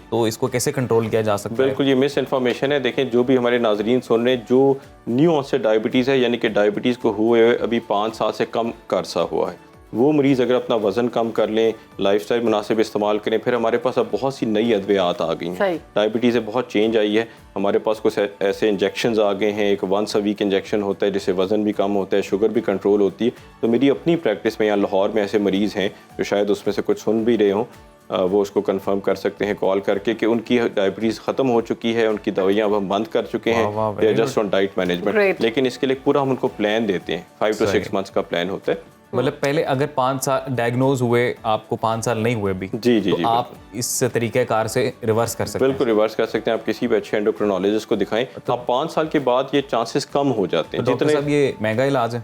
[SPEAKER 2] تو اس کو کیسے کنٹرول کیا جا سکتا ہے؟
[SPEAKER 5] بالکل یہ مس انفارمیشن ہے. دیکھیں جو بھی ہمارے ناظرین سن رہے ہیں, جو نیو آنسٹ ڈائبٹیز ہے یعنی کہ ڈائبٹیز کو ہوئے ابھی 5 سال سے کم کا عرصہ ہوا ہے, وہ مریض اگر اپنا وزن کم کر لیں, لائف سٹائل مناسب استعمال کریں, پھر ہمارے پاس اب بہت سی نئی ادویات آ گئی ہیں. ڈائبٹیز سے بہت چینج آئی ہے. ہمارے پاس کچھ ایسے انجیکشنز آ گئے ہیں. ایک 1 ویک انجیکشن ہوتا ہے جس سے وزن بھی کم ہوتا ہے, شوگر بھی کنٹرول ہوتی ہے. تو میری اپنی پریکٹس میں یہاں لاہور میں ایسے مریض ہیں جو شاید اس میں سے کچھ سن بھی رہے ہوں, وہ اس کو کنفرم کر سکتے ہیں کال کر کے کہ ان کی ڈائبٹیز ختم ہو چکی ہے, ان کی دوائیاں اب ہم بند کر چکے ہیں, جسٹ آن ڈائٹ مینجمنٹ. لیکن اس کے لیے پورا ہم ان کو پلان دیتے ہیں, 5 to 6 months کا پلان ہوتا ہے.
[SPEAKER 2] مطلب پہلے اگر 5 سال ڈائگنوز ہوئے, آپ کو 5 سال نہیں ہوئے بھی,
[SPEAKER 5] جی
[SPEAKER 2] آپ اس طریقہ کار سے ریورس کر سکتے ہیں.
[SPEAKER 5] بالکل ریورس کر سکتے ہیں. آپ کسی بھی اچھے انڈوکرینالوجسٹ کو دکھائیں. اب 5 سال کے بعد یہ چانسز کم ہو جاتے ہیں.
[SPEAKER 2] ڈاکٹر صاحب یہ مہنگا علاج ہے؟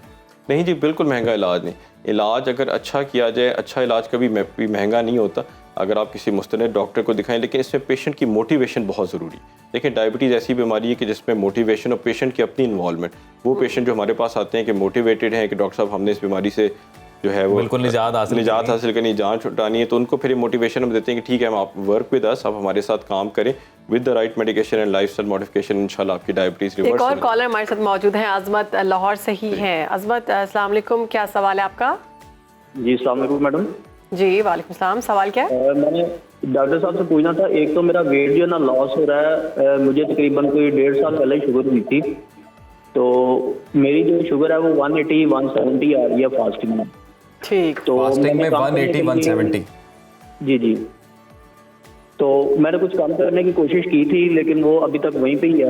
[SPEAKER 5] نہیں جی, بالکل مہنگا علاج نہیں. علاج اگر اچھا کیا جائے, اچھا علاج کبھی مہنگا نہیں ہوتا. اگر آپ کسی مستند ڈاکٹر کو دکھائیں, لیکن اس میں پیشنٹ کی موٹیویشن بہت ضروری ہے. دیکھیں ڈائبٹیز ایسی بیماری ہے کہ جس میں موٹیویشن اور پیشنٹ کی اپنی انوالومنٹ, وہ پیشنٹ جو ہمارے پاس آتے ہیں کہ موٹیویٹڈ ہیں کہ ڈاکٹر صاحب ہم نے اس بیماری سے جو ہے وہ
[SPEAKER 2] بالکل نجات
[SPEAKER 5] حاصل کرنی, جان چھٹانی ہے, تو ان کو پھر موٹیویشن ہم دیتے ہیں کہ ٹھیک ہے, ہم آپ ورک ود اس, آپ ہمارے ساتھ کام کریں with the right medication and life style modification, انشاءاللہ آپ کی ڈائبٹیز ریورس.
[SPEAKER 1] ایک اور کالر ہمارے ساتھ موجود ہیں, عظمت لاہور سے ہی ہیں. عظمت السلام علیکم, کیا سوال ہے آپ کا؟
[SPEAKER 7] جی السلام علیکم میڈم.
[SPEAKER 1] جی وعلیکم السلام, سوال کیا ہے؟
[SPEAKER 7] میں نے ڈاکٹر صاحب سے پوچھنا تھا, ایک تو میرا ویٹ جو ہے نا لاس ہو رہا ہے. مجھے تقریباً کوئی 1.5 سال پہلے شوگر ہوئی تھی, تو میری جو شوگر ہے وہ 180 170 آ رہی ہے فاسٹنگ میں.
[SPEAKER 1] ٹھیک,
[SPEAKER 7] تو
[SPEAKER 2] فاسٹنگ میں 180 170.
[SPEAKER 7] جی تو میں نے کچھ کم کرنے کی کوشش کی تھی, لیکن وہ ابھی تک وہیں پہ ہی ہے.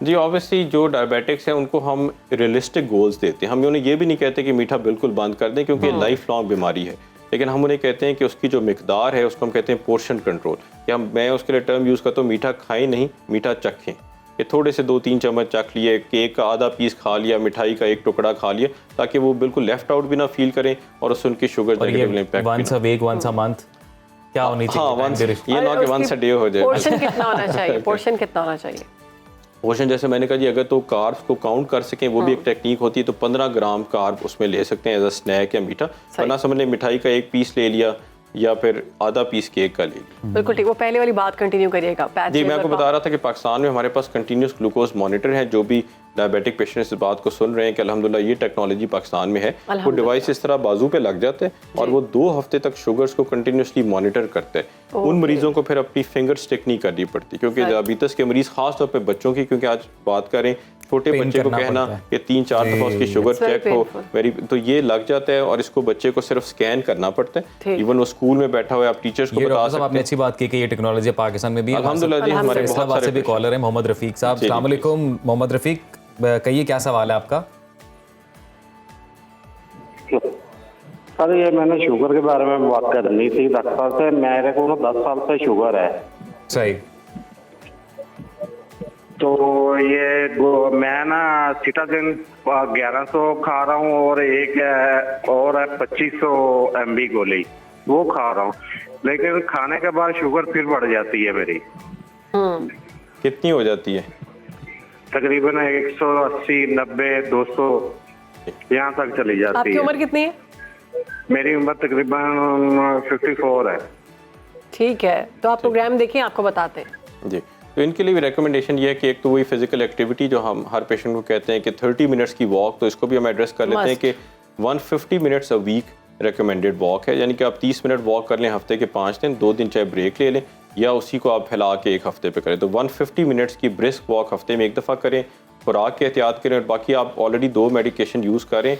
[SPEAKER 5] جی آبویسلی جو ڈائبیٹکس ہیں ان کو ہم ریئلسٹک گولز دیتے ہیں. ہم انہیں یہ بھی نہیں کہتے کہ میٹھا بالکل بند کر دیں کیونکہ یہ لائف لانگ بیماری ہے, لیکن ہم انہیں کہتے ہیں کہ اس کی جو مقدار ہے اس کو ہم کہتے ہیں پورشن کنٹرول. یا میں اس کے لیے ٹرم یوز کرتا ہوں میٹھا کھائیں نہیں, میٹھا چکھیں. کہ تھوڑے سے 2-3 چمچ چکھ لیے, کیک کا آدھا پیس کھا لیا, مٹھائی کا ایک ٹکڑا کھا لیا, تاکہ وہ بالکل لیفٹ آؤٹ بھی نہ فیل کریں اور اس سے ان کی sugar negative impact.
[SPEAKER 2] Once a week, once a month کیا ہونی چاہیے؟
[SPEAKER 5] یہ نہ کہ ونس اے ڈے ہو جائے.
[SPEAKER 1] پورشن کتنا ہونا چاہیے؟ پورشن کتنا ہونا چاہیے؟
[SPEAKER 5] پورشن جیسے میں نے کہا جی, اگر تو کاربس کو کاؤنٹ کر سکیں وہ بھی ایک ٹیکنیک ہوتی ہے, تو 15 گرام کارب اس میں لے سکتے ہیں ایز اے اسنیک یا میٹھا. ورنہ سمجھ لیں مٹھائی کا ایک پیس لے لیا یا پھر آدھا پیس کیک کا لے لیا.
[SPEAKER 1] بالکل ٹھیک. وہ پہلے والی بات کنٹینیو کریے گا.
[SPEAKER 5] جی میں آپ کو بتا رہا تھا کہ پاکستان میں ہمارے پاس کنٹینیوس گلوکوز مانیٹر ہے. جو بھی ڈائبیٹک پیشنٹ اس بات کو سن رہے ہیں کہ الحمدللہ یہ ٹیکنالوجی پاکستان میں ہے, وہ ڈیوائس اس طرح بازو پہ لگ جاتا ہے اور وہ 2 ہفتے تک شوگرز کو کنٹینیوسلی مانیٹر کرتا ہے. ان مریضوں کو پھر اپنی فنگر اسٹک نہیں کرنی پڑتی, کیونکہ ذیابیطس کے مریض خاص طور پہ بچوں کی, کیونکہ آج بات کریں چھوٹے بچے کو کہنا کہ 3-4 دفعہ اس کی شوگر چیک ہو تو یہ لگ جاتا ہے, اور اس کو بچے کو صرف سکین کرنا پڑتا ہے. ایون وہ اسکول میں بیٹھا ہوا ہے, آپ ٹیچرز کو بتا سکتے ہیں.
[SPEAKER 2] آپ نے اچھی بات کی کہ یہ ٹیکنالوجی پاکستان میں بھی ہے.
[SPEAKER 5] الحمدللہ جی ہمارے بہت سارے
[SPEAKER 2] بھی کالر ہیں. محمد رفیق صاحب, السلام علیکم. محمد رفیق کہیے کیا سوال ہے آپ کا؟
[SPEAKER 8] سر یہ میں نے شوگر کے بارے میں بات کرنی تھی ڈاکٹر سے. میرے کو 10 سال سے شوگر ہے.
[SPEAKER 2] صحیح.
[SPEAKER 8] تو یہ میں نا سٹاجن 1100 کھا رہا ہوں اور ایک اور ہے 2500 MB گولی, وہ کھا رہا ہوں, لیکن کھانے کے بعد شوگر پھر بڑھ جاتی ہے میری.
[SPEAKER 5] کتنی ہو جاتی ہے؟
[SPEAKER 8] تقریباً 180, 90, 200 یہاں تک چلی جاتی ہے.
[SPEAKER 1] آپ کی عمر کتنی ہے؟
[SPEAKER 8] میری عمر تقریباً 54 ہے.
[SPEAKER 1] ٹھیک ہے, تو آپ پروگرام دیکھیں, آپ کو بتاتے ہیں.
[SPEAKER 5] جی تو ان کے لیے بھی ریکمنڈیشن یہ ہے کہ ایک تو وہی فزیکل ایکٹیویٹی جو ہم ہر پیشنٹ کو کہتے ہیں کہ 30 منٹس کی واک, تو اس کو بھی ہم ایڈریس کر لیتے ہیں کہ 150 minutes a week recommended walk ہے. یعنی کہ آپ 30 منٹ واک کر لیں ہفتے کے 5 دن, 2 دن چاہے بریک لے لیں یا اسی کو آپ پھیلا کے ایک ہفتے پہ کریں. تو 150 منٹس کی برسک واک ہفتے میں ایک دفعہ کریں. خوراک کے احتیاط کریں, اور باقی آپ آلریڈی 2 میڈیکیشن یوز کریں,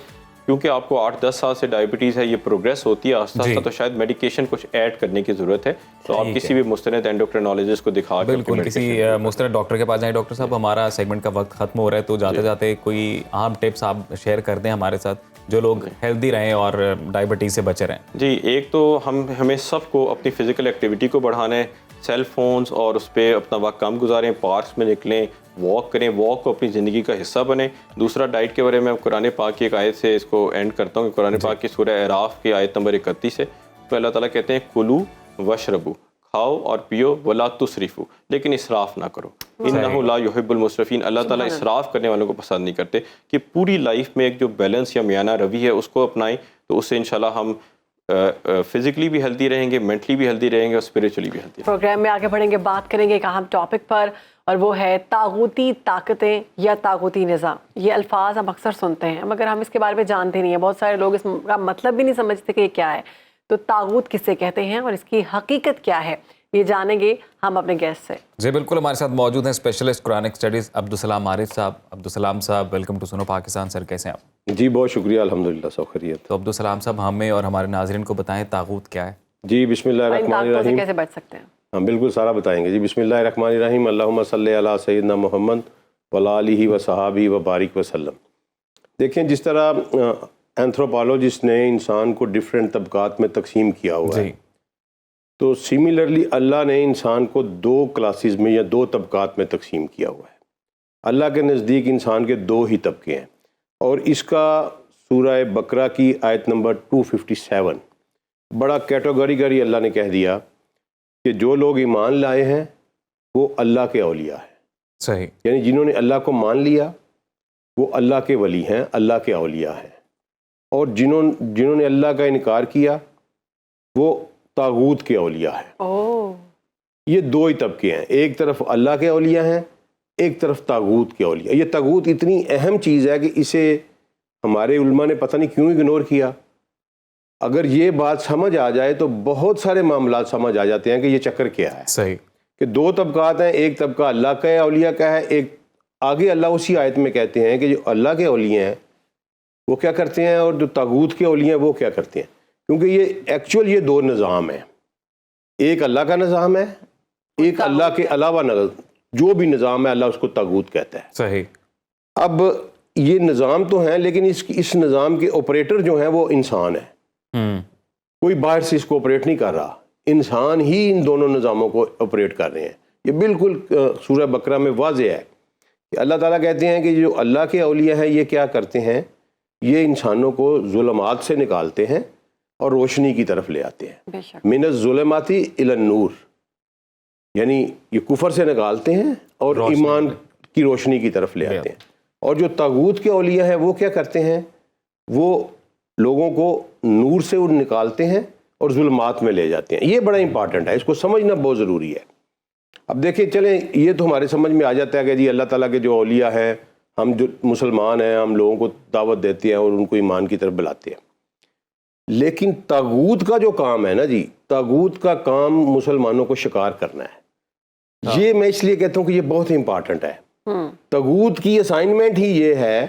[SPEAKER 5] کیونکہ آپ کو 8-10 سال سے ڈائبٹیز ہے, یہ پروگریس ہوتی ہے آہستہ آہستہ, تو شاید میڈیکیشن کچھ ایڈ کرنے کی ضرورت ہے. تو آپ کسی بھی مستند اینڈوکرینالوجسٹ کو دکھا کے
[SPEAKER 2] بالکل کسی مستند ڈاکٹر کے پاس جائیں. ڈاکٹر صاحب ہمارا سیگمنٹ کا وقت ختم ہو رہا ہے, تو جاتے جاتے کوئی اہم ٹپس آپ شیئر کر دیں ہمارے ساتھ جو لوگ ہیلدی رہیں اور ڈائبٹیز سے بچے رہیں.
[SPEAKER 5] جی ایک تو ہمیں سب کو اپنی فزیکل ایکٹیویٹی کو بڑھانا ہے. سیل فونز اور اس پہ اپنا وقت کم گزاریں, پارکس میں نکلیں, واک کریں, واک کو اپنی زندگی کا حصہ بنیں. دوسرا ڈائٹ کے بارے میں قرآن پاک کی ایک آیت سے اس کو اینڈ کرتا ہوں, کہ قرآن پاک کی سورہ اعراف کی آیت نمبر 31 ہے, تو اللہ تعالیٰ کہتے ہیں کلو وشربو, کھاؤ اور پیو, ولا تسرفو, لیکن اسراف نہ کرو, انہ لا یحب المسرفین. اللہ تعالیٰ اسراف کرنے والوں کو پسند نہیں کرتے. کہ پوری لائف میں ایک جو بیلنس یا میانہ روی ہے اس کو اپنائیں, تو اس سے انشاءاللہ ہم فزیکلی بھی ہیلدی رہیں گے, مینٹلی بھی ہیلدی رہیں گے, اور اسپریچولی بھی ہیلدی.
[SPEAKER 1] پروگرام میں آگے بڑھیں گے, بات کریں گے ایک اہم ٹاپک پر, اور وہ ہے طاغوتی طاقتیں یا طاغوتی نظام. یہ الفاظ ہم اکثر سنتے ہیں مگر ہم اس کے بارے میں جانتے نہیں ہیں. بہت سارے لوگ اس کا مطلب بھی نہیں سمجھتے کہ یہ کیا ہے. تو طاغوت کسے کہتے ہیں اور اس کی حقیقت کیا ہے, یہ جانیں گے ہم اپنے گیسٹ سے.
[SPEAKER 2] جی بالکل, ہمارے ساتھ موجود ہیں اسپیشلسٹ قرآنک اسٹڈیز عبدالسلام عارف صاحب. عبدالسلام صاحب ویلکم ٹو سنو پاکستان. سر کیسے ہیں آپ؟
[SPEAKER 9] جی بہت شکریہ, الحمدللہ سب خیریت.
[SPEAKER 2] تو عبدالسلام صاحب ہمیں اور ہمارے ناظرین کو بتائیں طاغوت کیا ہے.
[SPEAKER 9] جی بسم اللہ الرحمن الرحیم.
[SPEAKER 1] کیسے بچ سکتے ہیں؟
[SPEAKER 9] ہم بالکل سارا بتائیں گے. جی بسم اللہ الرحمن الرحیم. اللہم صلی علی سیدنا محمد وعلی آلہ وصحابہ وبارک وسلم. دیکھیں جس طرح اینتھروپولوجسٹ نے انسان کو ڈفرینٹ طبقات میں تقسیم کیا ہوا ہے, تو سملرلی اللہ نے انسان کو 2 کلاسز میں یا 2 طبقات میں تقسیم کیا ہوا ہے. اللہ کے نزدیک انسان کے 2 ہی طبقے ہیں, اور اس کا سورہ بقرہ کی آیت نمبر 257 بڑا کیٹیگوریکلی اللہ نے کہہ دیا کہ جو لوگ ایمان لائے ہیں وہ اللہ کے اولیاء ہیں.
[SPEAKER 2] صحیح.
[SPEAKER 9] یعنی جنہوں نے اللہ کو مان لیا وہ اللہ کے ولی ہیں, اللہ کے اولیاء ہیں. اور جنہوں نے اللہ کا انکار کیا وہ طاغوت کے اولیاء ہیں. یہ 2 ہی طبقے ہیں, ایک طرف اللہ کے اولیاء ہیں, ایک طرف طاغوت کے اولیاء. یہ طاغوت اتنی اہم چیز ہے کہ اسے ہمارے علماء نے پتہ نہیں کیوں اگنور کیا. اگر یہ بات سمجھ آ جائے تو بہت سارے معاملات سمجھ آ جاتے ہیں کہ یہ چکر کیا ہے.
[SPEAKER 2] صحیح.
[SPEAKER 9] کہ 2 طبقات ہیں, ایک طبقہ اللہ کا اولیاء کا ہے, ایک آگے اللہ اسی آیت میں کہتے ہیں کہ جو اللہ کے اولیاء ہیں وہ کیا کرتے ہیں, اور جو طاغوت کے اولیاء ہیں وہ کیا کرتے ہیں. کیونکہ یہ ایکچوئل یہ 2 نظام ہیں, ایک اللہ کا نظام ہے, ایک اللہ کے علاوہ جو بھی نظام ہے اللہ اس کو طاغوت کہتا ہے.
[SPEAKER 2] صحیح.
[SPEAKER 9] اب یہ نظام تو ہیں لیکن اس نظام کے آپریٹر جو ہیں وہ انسان ہیں. کوئی باہر سے اس کو آپریٹ نہیں کر رہا, انسان ہی ان دونوں نظاموں کو آپریٹ کر رہے ہیں. یہ بالکل سورہ بقرہ میں واضح ہے کہ اللہ تعالیٰ کہتے ہیں کہ جو اللہ کے اولیاء ہیں یہ کیا کرتے ہیں, یہ انسانوں کو ظلمات سے نکالتے ہیں اور روشنی کی طرف لے آتے ہیں. من الظلمات الی النور, یعنی یہ کفر سے نکالتے ہیں اور ایمان کی روشنی کی طرف لے آتے ہیں. اور جو طاغوت کے اولیاء ہیں وہ کیا کرتے ہیں, وہ لوگوں کو نور سے نکالتے ہیں اور ظلمات میں لے جاتے ہیں. یہ بڑا امپارٹنٹ ہے, اس کو سمجھنا بہت ضروری ہے. اب دیکھیں چلیں یہ تو ہمارے سمجھ میں آ جاتا ہے کہ جی اللہ تعالیٰ کے جو اولیاء ہیں, ہم جو مسلمان ہیں ہم لوگوں کو دعوت دیتے ہیں اور ان کو ایمان کی طرف بلاتے ہیں. لیکن طاغوت کا جو کام ہے نا جی, طاغوت کا کام مسلمانوں کو شکار کرنا ہے. یہ میں اس لیے کہتا ہوں کہ یہ بہت امپارٹنٹ ہے. طاغوت کی اسائنمنٹ ہی یہ ہے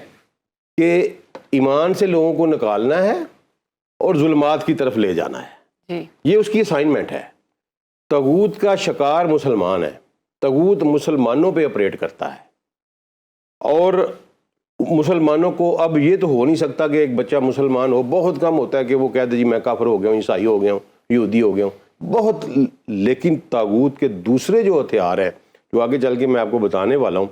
[SPEAKER 9] کہ ایمان سے لوگوں کو نکالنا ہے اور ظلمات کی طرف لے جانا ہے. یہ اس کی اسائنمنٹ ہے. طاغوت کا شکار مسلمان ہے, طاغوت مسلمانوں پہ آپریٹ کرتا ہے. اور مسلمانوں کو اب یہ تو ہو نہیں سکتا کہ ایک بچہ مسلمان ہو, بہت کم ہوتا ہے کہ وہ کہہ دے جی میں کافر ہو گیا ہوں, عیسائی ہو گیا ہوں, یہودی ہو گیا ہوں, بہت. لیکن طاغوت کے دوسرے جو ہتھیار ہیں جو آگے چل کے میں آپ کو بتانے والا ہوں,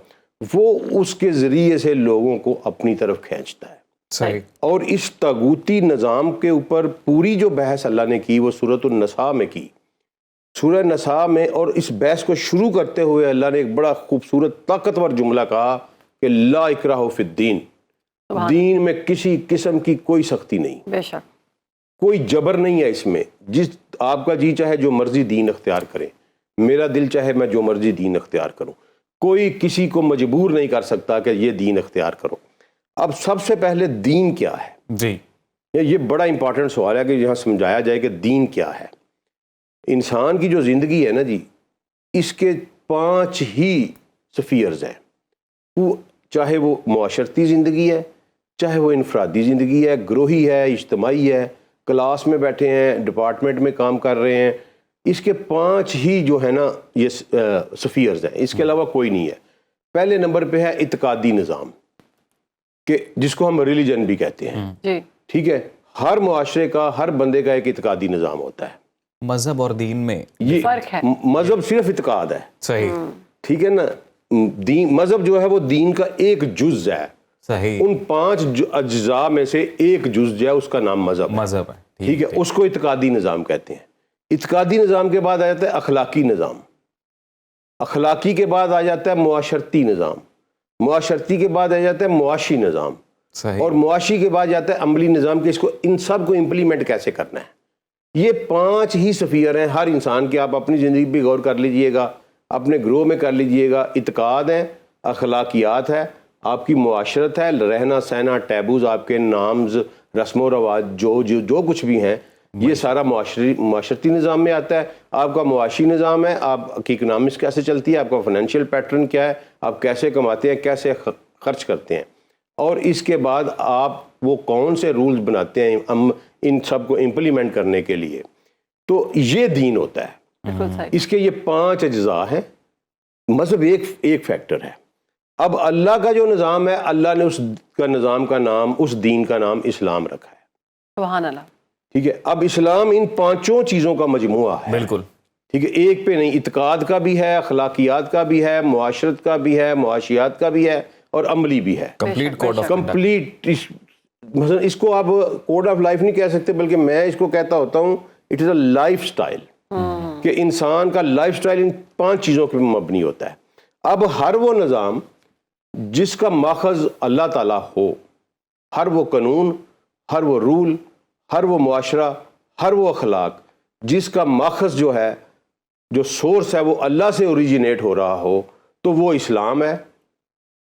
[SPEAKER 9] وہ اس کے ذریعے سے لوگوں کو اپنی طرف کھینچتا ہے.
[SPEAKER 2] صحیح.
[SPEAKER 9] اور اس طاغوتی نظام کے اوپر پوری جو بحث اللہ نے کی وہ سورۃ النساء میں کی. سورہ نساء میں, اور اس بحث کو شروع کرتے ہوئے اللہ نے ایک بڑا خوبصورت طاقتور جملہ کہا کہ لا اکراہ فی الدین, دین میں کسی قسم کی کوئی سختی نہیں,
[SPEAKER 1] بے شک
[SPEAKER 9] کوئی جبر نہیں ہے اس میں. جس آپ کا جی چاہے جو مرضی دین اختیار کریں, میرا دل چاہے میں جو مرضی دین اختیار کروں, کوئی کسی کو مجبور نہیں کر سکتا کہ یہ دین اختیار کرو. اب سب سے پہلے دین کیا ہے
[SPEAKER 2] جی,
[SPEAKER 9] یہ بڑا امپورٹنٹ سوال ہے کہ یہاں سمجھایا جائے کہ دین کیا ہے. انسان کی جو زندگی ہے نا جی, اس کے 5 ہی سفیئرز ہیں. وہ چاہے وہ معاشرتی زندگی ہے, چاہے وہ انفرادی زندگی ہے, گروہی ہے, اجتماعی ہے, کلاس میں بیٹھے ہیں, ڈپارٹمنٹ میں کام کر رہے ہیں, اس کے 5 ہی جو ہے نا یہ سفیئرز ہیں, اس کے علاوہ کوئی نہیں ہے. پہلے نمبر پہ ہے اعتقادی نظام, کہ جس کو ہم ریلیجن بھی کہتے ہیں. ٹھیک ہے, ہر معاشرے کا, ہر بندے کا ایک اعتقادی نظام ہوتا ہے.
[SPEAKER 2] مذہب اور دین میں
[SPEAKER 9] یہ
[SPEAKER 1] فرق ہے.
[SPEAKER 9] مذہب صرف اعتقاد ہے.
[SPEAKER 2] صحیح.
[SPEAKER 9] ٹھیک ہے نا, دین مذہب جو ہے وہ دین کا ایک جز ہے.
[SPEAKER 2] صحیح.
[SPEAKER 9] ان 5 اجزاء میں سے ایک جز جو ہے اس کا نام مذہب
[SPEAKER 2] ہے.
[SPEAKER 9] ٹھیک ہے, اس کو اعتقادی نظام کہتے ہیں. اعتقادی نظام کے بعد آ جاتا ہے اخلاقی نظام, اخلاقی کے بعد آ جاتا ہے معاشرتی نظام, معاشرتی کے بعد آ جاتا ہے معاشی نظام, اور معاشی کے بعد جاتا ہے عملی نظام, کہ اس کو ان سب کو امپلیمنٹ کیسے کرنا ہے. یہ 5 ہی سفیر ہیں ہر انسان کے. آپ اپنی زندگی پہ غور کر لیجئے گا, اپنے گروہ میں کر لیجئے گا. اعتقاد ہے, اخلاقیات ہے, آپ کی معاشرت ہے, رہنا سہنا, ٹیبوز, آپ کے نامز, رسم و رواج, جو کچھ بھی ہیں, یہ سارا معاشرتی نظام میں آتا ہے. آپ کا معاشی نظام ہے, آپ کی اکنامکس کیسے چلتی ہے, آپ کا فائنینشیل پیٹرن کیا ہے, آپ کیسے کماتے ہیں, کیسے خرچ کرتے ہیں, اور اس کے بعد آپ وہ کون سے رولز بناتے ہیں ان سب کو امپلیمنٹ کرنے کے لیے. تو یہ دین ہوتا ہے. اس کے یہ 5 اجزاء ہیں. مذہب ایک فیکٹر ہے. اب اللہ کا جو نظام ہے, اللہ نے اس کا نظام کا نام, اس دین کا نام اسلام رکھا ہے.
[SPEAKER 1] سبحان اللہ.
[SPEAKER 9] ٹھیک ہے, اب اسلام ان 5 چیزوں کا مجموعہ ہے.
[SPEAKER 2] بالکل.
[SPEAKER 9] ٹھیک ہے, ایک پہ نہیں, اعتقاد کا بھی ہے, اخلاقیات کا بھی ہے, معاشرت کا بھی ہے, معاشیات کا بھی ہے, اور عملی بھی ہے. کمپلیٹ. مثلا اس کو آپ کوڈ آف لائف نہیں کہہ سکتے, بلکہ میں اس کو کہتا ہوتا ہوں it is a life style, کہ انسان کا لائف سٹائل ان 5 چیزوں پہ مبنی ہوتا ہے. اب ہر وہ نظام جس کا ماخذ اللہ تعالیٰ ہو, ہر وہ قانون, ہر وہ رول, ہر وہ معاشرہ, ہر وہ اخلاق جس کا ماخذ جو ہے, جو سورس ہے وہ اللہ سے اوریجنیٹ ہو رہا ہو, تو وہ اسلام ہے.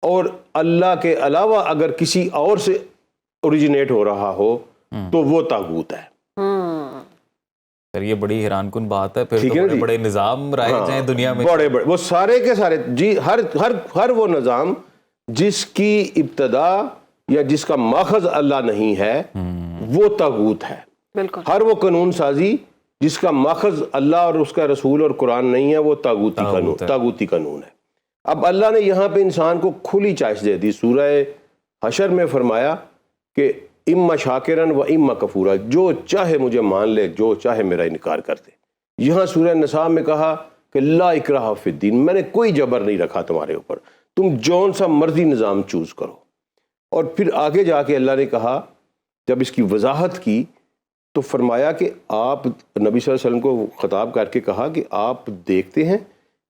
[SPEAKER 9] اور اللہ کے علاوہ اگر کسی اور سے اوریجنیٹ ہو رہا ہو تو وہ طاغوت ہے.
[SPEAKER 2] سر یہ بڑی حیران کن بات ہے. پھر تو بڑے نظام رائج ہیں دنیا میں,
[SPEAKER 9] بڑے وہ سارے کے سارے جی. ہر وہ نظام جس کی ابتدا یا جس کا ماخذ اللہ نہیں ہے وہ طاغوت ہے. ہر وہ قانون سازی جس کا ماخذ اللہ اور اس کا رسول اور قرآن نہیں ہے وہ طاغوتی قانون ہے. اب اللہ نے یہاں پہ انسان کو کھلی چوائس دے دی. سورہ حشر میں فرمایا کہ اما شاکرن و اما کفورا, جو چاہے مجھے مان لے, جو چاہے میرا انکار کر دے. یہاں سورہ نساء میں کہا کہ لا اکراہ فی الدین, میں نے کوئی جبر نہیں رکھا تمہارے اوپر, تم جون سا مرضی نظام چوز کرو. اور پھر آگے جا کے اللہ نے کہا, جب اس کی وضاحت کی تو فرمایا کہ آپ نبی صلی اللہ علیہ وسلم کو خطاب کر کے کہا کہ آپ دیکھتے ہیں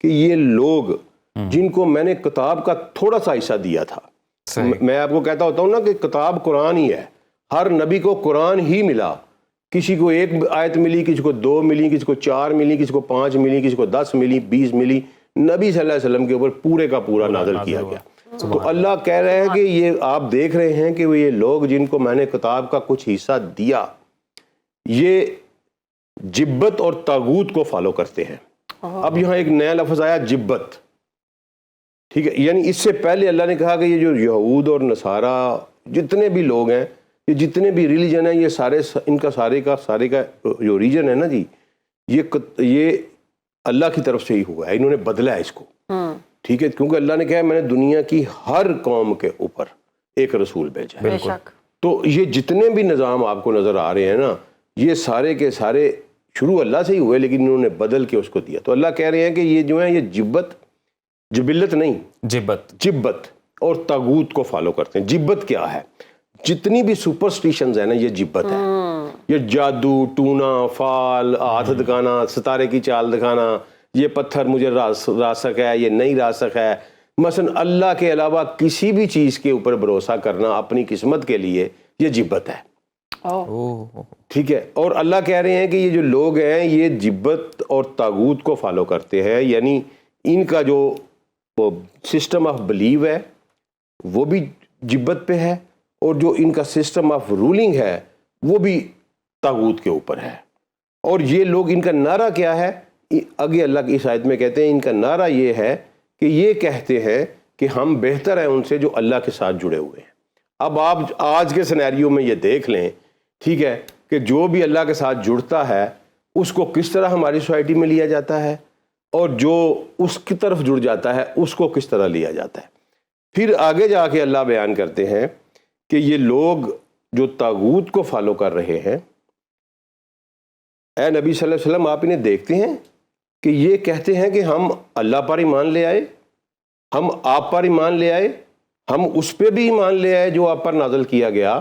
[SPEAKER 9] کہ یہ لوگ جن کو میں نے کتاب کا تھوڑا سا حصہ دیا تھا, میں آپ کو کہتا ہوتا ہوں نا کہ کتاب قرآن ہی ہے, ہر نبی کو قرآن ہی ملا, کسی کو 1 آیت ملی, کسی کو 2 ملی, کسی کو 4 ملی, کسی کو 5 ملی, کسی کو 10 ملی, 20 ملی, نبی صلی اللہ علیہ وسلم کے اوپر پورے کا پورا نازل کیا گیا. تو اللہ کہہ رہے ہیں کہ یہ آپ دیکھ رہے ہیں کہ یہ لوگ جن کو میں نے کتاب کا کچھ حصہ دیا, یہ جبت اور طاغوت کو فالو کرتے ہیں. اب یہاں ایک نیا لفظ آیا, جبت, ٹھیک ہے, یعنی اس سے پہلے اللہ نے کہا کہ یہ جو یہود اور نصارہ جتنے بھی لوگ ہیں, یہ جتنے بھی ریلیجن ہیں, یہ سارے ان کا سارے کا جو ریجن ہے نا جی, یہ اللہ کی طرف سے ہی ہوا ہے, انہوں نے بدلا ہے اس کو, ٹھیک ہے, کیونکہ اللہ نے کہا میں نے دنیا کی ہر قوم کے اوپر ایک رسول بھیجا ہے. تو یہ جتنے بھی نظام آپ کو نظر آ رہے ہیں نا, یہ سارے کے سارے شروع اللہ سے ہی ہوئے, لیکن انہوں نے بدل کے اس کو دیا. تو اللہ کہہ رہے ہیں کہ یہ جو ہے یہ جبلت نہیں, جبت اور طاغوت کو فالو کرتے ہیں. جبت کیا ہے؟ جتنی بھی سپرسٹیشنز ہیں نا, یہ جبت ہے. یہ جادو, ٹونا, فال, ہاتھ دکھانا, ستارے کی چال دکھانا, یہ پتھر مجھے راسخ ہے, یہ نہیں راسخ ہے. مثلا اللہ کے علاوہ کسی بھی چیز کے اوپر بھروسہ کرنا اپنی قسمت کے لیے, یہ جبت ہے. ٹھیک ہے, اور اللہ کہہ رہے ہیں کہ یہ جو لوگ ہیں یہ جبت اور طاغوت کو فالو کرتے ہیں, یعنی ان کا جو سسٹم آف بلیو ہے وہ بھی جبت پہ ہے, اور جو ان کا سسٹم آف رولنگ ہے وہ بھی طاغوت کے اوپر ہے. اور یہ لوگ, ان کا نعرہ کیا ہے؟ آگے اللہ کی اس آیت میں کہتے ہیں ان کا نعرہ یہ ہے کہ یہ کہتے ہیں کہ ہم بہتر ہیں ان سے جو اللہ کے ساتھ جڑے ہوئے ہیں. اب آپ آج کے سینیریو میں یہ دیکھ لیں, ٹھیک ہے, کہ جو بھی اللہ کے ساتھ جڑتا ہے اس کو کس طرح ہماری سوسائٹی میں لیا جاتا ہے, اور جو اس کی طرف جڑ جاتا ہے اس کو کس طرح لیا جاتا ہے. پھر آگے جا کے اللہ بیان کرتے ہیں کہ یہ لوگ جو طاغوت کو فالو کر رہے ہیں, اے نبی صلی اللہ علیہ وسلم آپ انہیں دیکھتے ہیں کہ یہ کہتے ہیں کہ ہم اللہ پر ایمان لے آئے, ہم آپ پر ایمان لے آئے, ہم اس پہ بھی ایمان لے آئے جو آپ پر نازل کیا گیا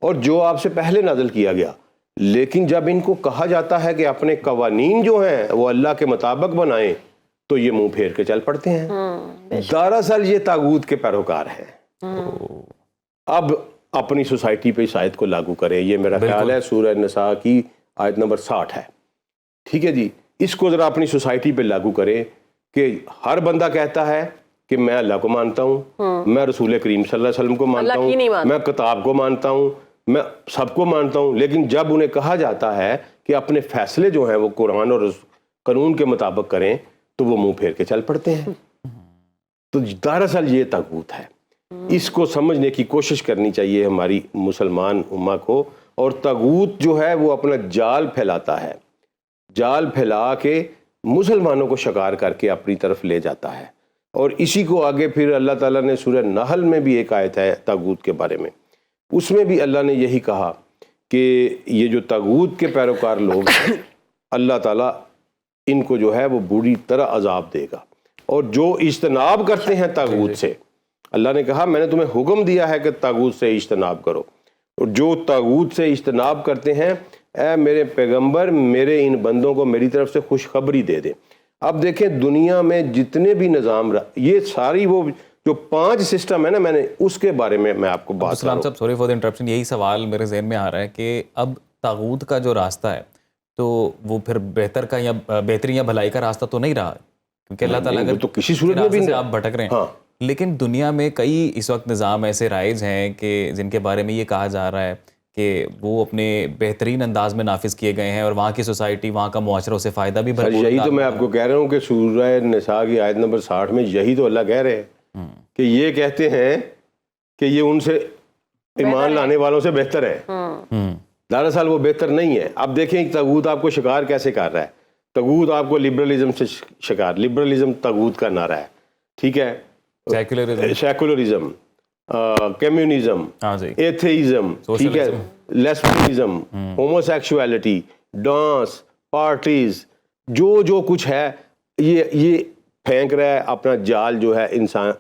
[SPEAKER 9] اور جو آپ سے پہلے نازل کیا گیا. لیکن جب ان کو کہا جاتا ہے کہ اپنے قوانین جو ہیں وہ اللہ کے مطابق بنائیں تو یہ منہ پھیر کے چل پڑتے ہیں. دراصل یہ طاغوت کے پیروکار ہیں. اب اپنی سوسائٹی پہ اس آیت کو لاگو کریں. یہ میرا خیال ہے سورہ نساء کی آیت نمبر 60 ہے, ٹھیک ہے جی. اس کو ذرا اپنی سوسائٹی پہ لاگو کریں کہ ہر بندہ کہتا ہے کہ میں اللہ کو مانتا ہوں, میں رسول کریم صلی اللہ علیہ وسلم کو مانتا ہوں, میں کتاب کو مانتا ہوں, میں سب کو مانتا ہوں. لیکن جب انہیں کہا جاتا ہے کہ اپنے فیصلے جو ہیں وہ قرآن اور قانون کے مطابق کریں تو وہ منہ پھیر کے چل پڑتے ہیں. تو دراصل یہ طاغوت ہے. اس کو سمجھنے کی کوشش کرنی چاہیے ہماری مسلمان امہ کو. اور طاغوت جو ہے وہ اپنا جال پھیلاتا ہے, جال پھیلا کے مسلمانوں کو شکار کر کے اپنی طرف لے جاتا ہے. اور اسی کو آگے پھر اللہ تعالیٰ نے سورہ نحل میں بھی ایک آیت ہے طاغوت کے بارے میں, اس میں بھی اللہ نے یہی کہا کہ یہ جو طاغوت کے پیروکار لوگ ہیں اللہ تعالیٰ ان کو جو ہے وہ بری طرح عذاب دے گا. اور جو اجتناب کرتے ہیں طاغوت سے, اللہ نے کہا میں نے تمہیں حکم دیا ہے کہ طاغوت سے اجتناب کرو, اور جو طاغوت سے اجتناب کرتے ہیں اے میرے پیغمبر میرے ان بندوں کو میری طرف سے خوشخبری دے دیں. اب دیکھیں دنیا میں جتنے بھی نظام یہ ساری وہ جو 5 سسٹم ہے نا, میں نے اس کے بارے میں آپ کو بات کروں.
[SPEAKER 2] صاحب سوری فار دی انٹرپشن, یہی سوال میرے ذہن میں آ رہا ہے کہ اب طاغوت کا جو راستہ ہے تو وہ پھر بہتر کا یا بہتری یا بھلائی کا راستہ تو نہیں رہا, کیونکہ اللہ تعالیٰ اگر
[SPEAKER 9] تو کسی صورت میں بھی
[SPEAKER 2] آپ بھٹک رہے ہیں. لیکن دنیا میں کئی اس وقت نظام ایسے رائج ہیں کہ جن کے بارے میں یہ کہا جا رہا ہے کہ وہ اپنے بہترین انداز میں نافذ کیے گئے ہیں اور وہاں کی سوسائٹی, وہاں کا معاشرہ سے فائدہ بھی بھرپور.
[SPEAKER 9] یہی تو میں آپ کو کہہ رہا ہوں کہ سورہ نساء کی آیت نمبر 60 میں یہی تو اللہ کہہ رہے ہیں کہ یہ کہتے ہیں کہ یہ ان سے ایمان لانے والوں سے بہتر ہے. دراصل وہ بہتر نہیں ہے. اب دیکھیں طاغوت آپ کو شکار کیسے کر رہا ہے. طاغوت آپ کو لبرلزم سے شکار, لبرلزم طاغوت کا نعرہ ہے. ٹھیک ہے, سیکولرزم, کمیونزم, ایتھیزم, ٹھیک ہے, لیسبینزم, ہوموسیکشولیٹی, ڈانس, پارٹیز, جو کچھ ہے یہ پھینک رہا ہے اپنا جال جو ہے انسان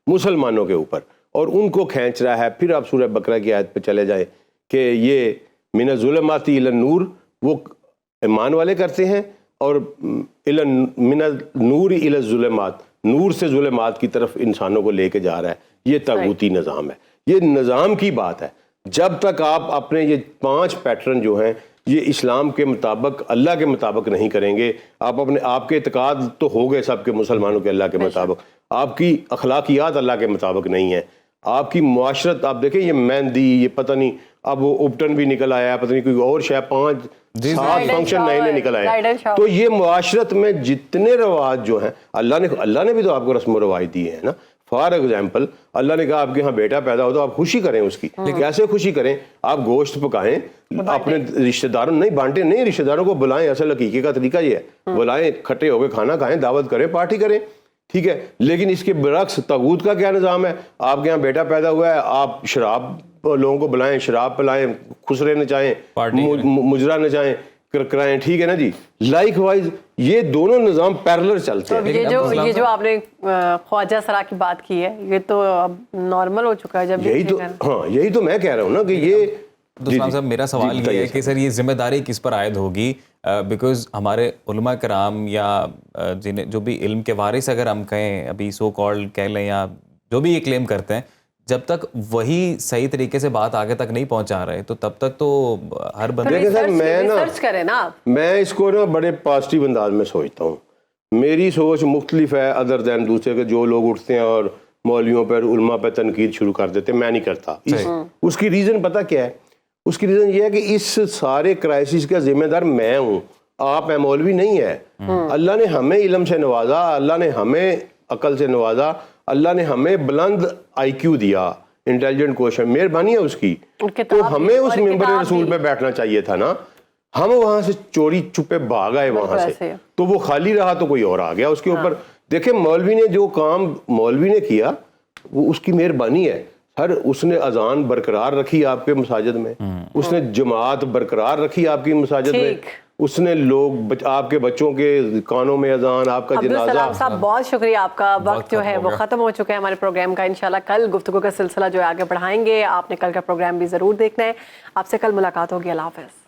[SPEAKER 9] مسلمانوں کے اوپر, اور ان کو کھینچ رہا ہے. پھر آپ سورہ بقرہ کی آیت پہ چلے جائیں کہ یہ من الظلمات الی النور, وہ ایمان والے کرتے ہیں, اور من النور الی الظلمات, نور سے ظلمات کی طرف انسانوں کو لے کے جا رہا ہے. یہ طاغوتی نظام ہے, یہ نظام کی بات ہے. جب تک آپ اپنے یہ 5 پیٹرن جو ہیں یہ اسلام کے مطابق, اللہ کے مطابق نہیں کریں گے, آپ کے اعتقاد تو ہو گئے سب کے مسلمانوں کے اللہ کے مطابق, آپ کی اخلاقیات اللہ کے مطابق نہیں ہیں, آپ کی معاشرت, آپ دیکھیں یہ مہندی, یہ پتہ نہیں اب وہ اوپٹن بھی نکل آیا, پتہ نہیں کوئی اور شے 5-7 فنکشن نئے نکل آئے. تو یہ معاشرت میں جتنے رواج جو ہیں, اللہ نے بھی تو آپ کو رسم و رواج دیے ہیں نا. فار ایگزامپل اللہ نے کہا آپ کے یہاں بیٹا پیدا ہو تو آپ خوشی کریں اس کی. کیسے خوشی کریں؟ آپ گوشت پکائیں, اپنے رشتہ داروں نہیں بانٹیں, نہیں رشتہ داروں کو بلائیں. اصل حقیقی کا طریقہ یہ ہے, بلائیں, کھٹے ہو کے کھانا کھائیں, دعوت کریں, پارٹی کریں, ٹھیک ہے. لیکن اس کے برعکس طاغوت کا کیا نظام ہے؟ آپ کے یہاں بیٹا پیدا ہوا ہے, آپ شراب لوگوں کو بلائیں, شراب پلائیں, خسرے نچائیں, مجرا نچائیں, کرائیں, ٹھیک ہے نا جی. لائک وائز یہ دونوں نظام پیرلر چلتے ہیں.
[SPEAKER 1] یہ جو آپ نے خواجہ سرا کی بات کی ہے, یہ تو اب نارمل ہو چکا ہے. جب
[SPEAKER 9] یہی تو میں کہہ رہا ہوں نا کہ یہ
[SPEAKER 2] دوستان صاحب, میرا سوال یہ ہے کہ سر یہ ذمہ داری کس پر عائد ہوگی؟ بیکاز ہمارے علماء کرام یا جنہیں جو بھی علم کے وارث اگر ہم کہیں, ابھی سو کالڈ کہہ لیں یا جو بھی یہ کلیم کرتے ہیں, جب تک وہی صحیح طریقے سے بات آگے تک نہیں پہنچا رہے تو تب تک تو ہر بندے
[SPEAKER 9] میں اس کو نا بڑے پازیٹیو انداز میں سوچتا ہوں. میری سوچ مختلف ہے ادر دین دوسرے کے جو لوگ اٹھتے ہیں اور مولویوں پر علماء پہ تنقید شروع کر دیتے ہیں. میں نہیں کرتا. اس کی ریزن پتہ کیا ہے؟ اس کی ریزن یہ ہے کہ اس سارے کرائسس کا ذمہ دار میں ہوں, آپ ہیں, مولوی نہیں ہے. اللہ نے ہمیں علم سے نوازا, اللہ نے ہمیں عقل سے نوازا, اللہ نے ہمیں بلند آئی کیو دیا, انٹیلیجنٹ کوشچن, مہربانی ہے اس کی. تو ہمیں اس ممبر رسول پہ بیٹھنا چاہیے تھا نا. ہم وہاں سے چوری چھپے بھاگ آئے وہاں سے, تو وہ خالی رہا تو کوئی اور آ گیا اس کے اوپر. دیکھیں مولوی نے جو کام مولوی نے کیا وہ اس کی مہربانی ہے. ہر اس نے اذان برقرار رکھی آپ کے مساجد میں, اس نے جماعت برقرار رکھی آپ کی مساجد میں, اس نے لوگ آپ کے بچوں کے کانوں میں اذان, آپ کا جنازہ.
[SPEAKER 1] عبدالسلام صاحب بہت شکریہ, آپ کا وقت جو ہے وہ ختم ہو چکا ہے ہمارے پروگرام کا. انشاءاللہ کل گفتگو کا سلسلہ جو ہے آگے بڑھائیں گے. آپ نے کل کا پروگرام بھی ضرور دیکھنا ہے. آپ سے کل ملاقات ہوگی. اللہ حافظ.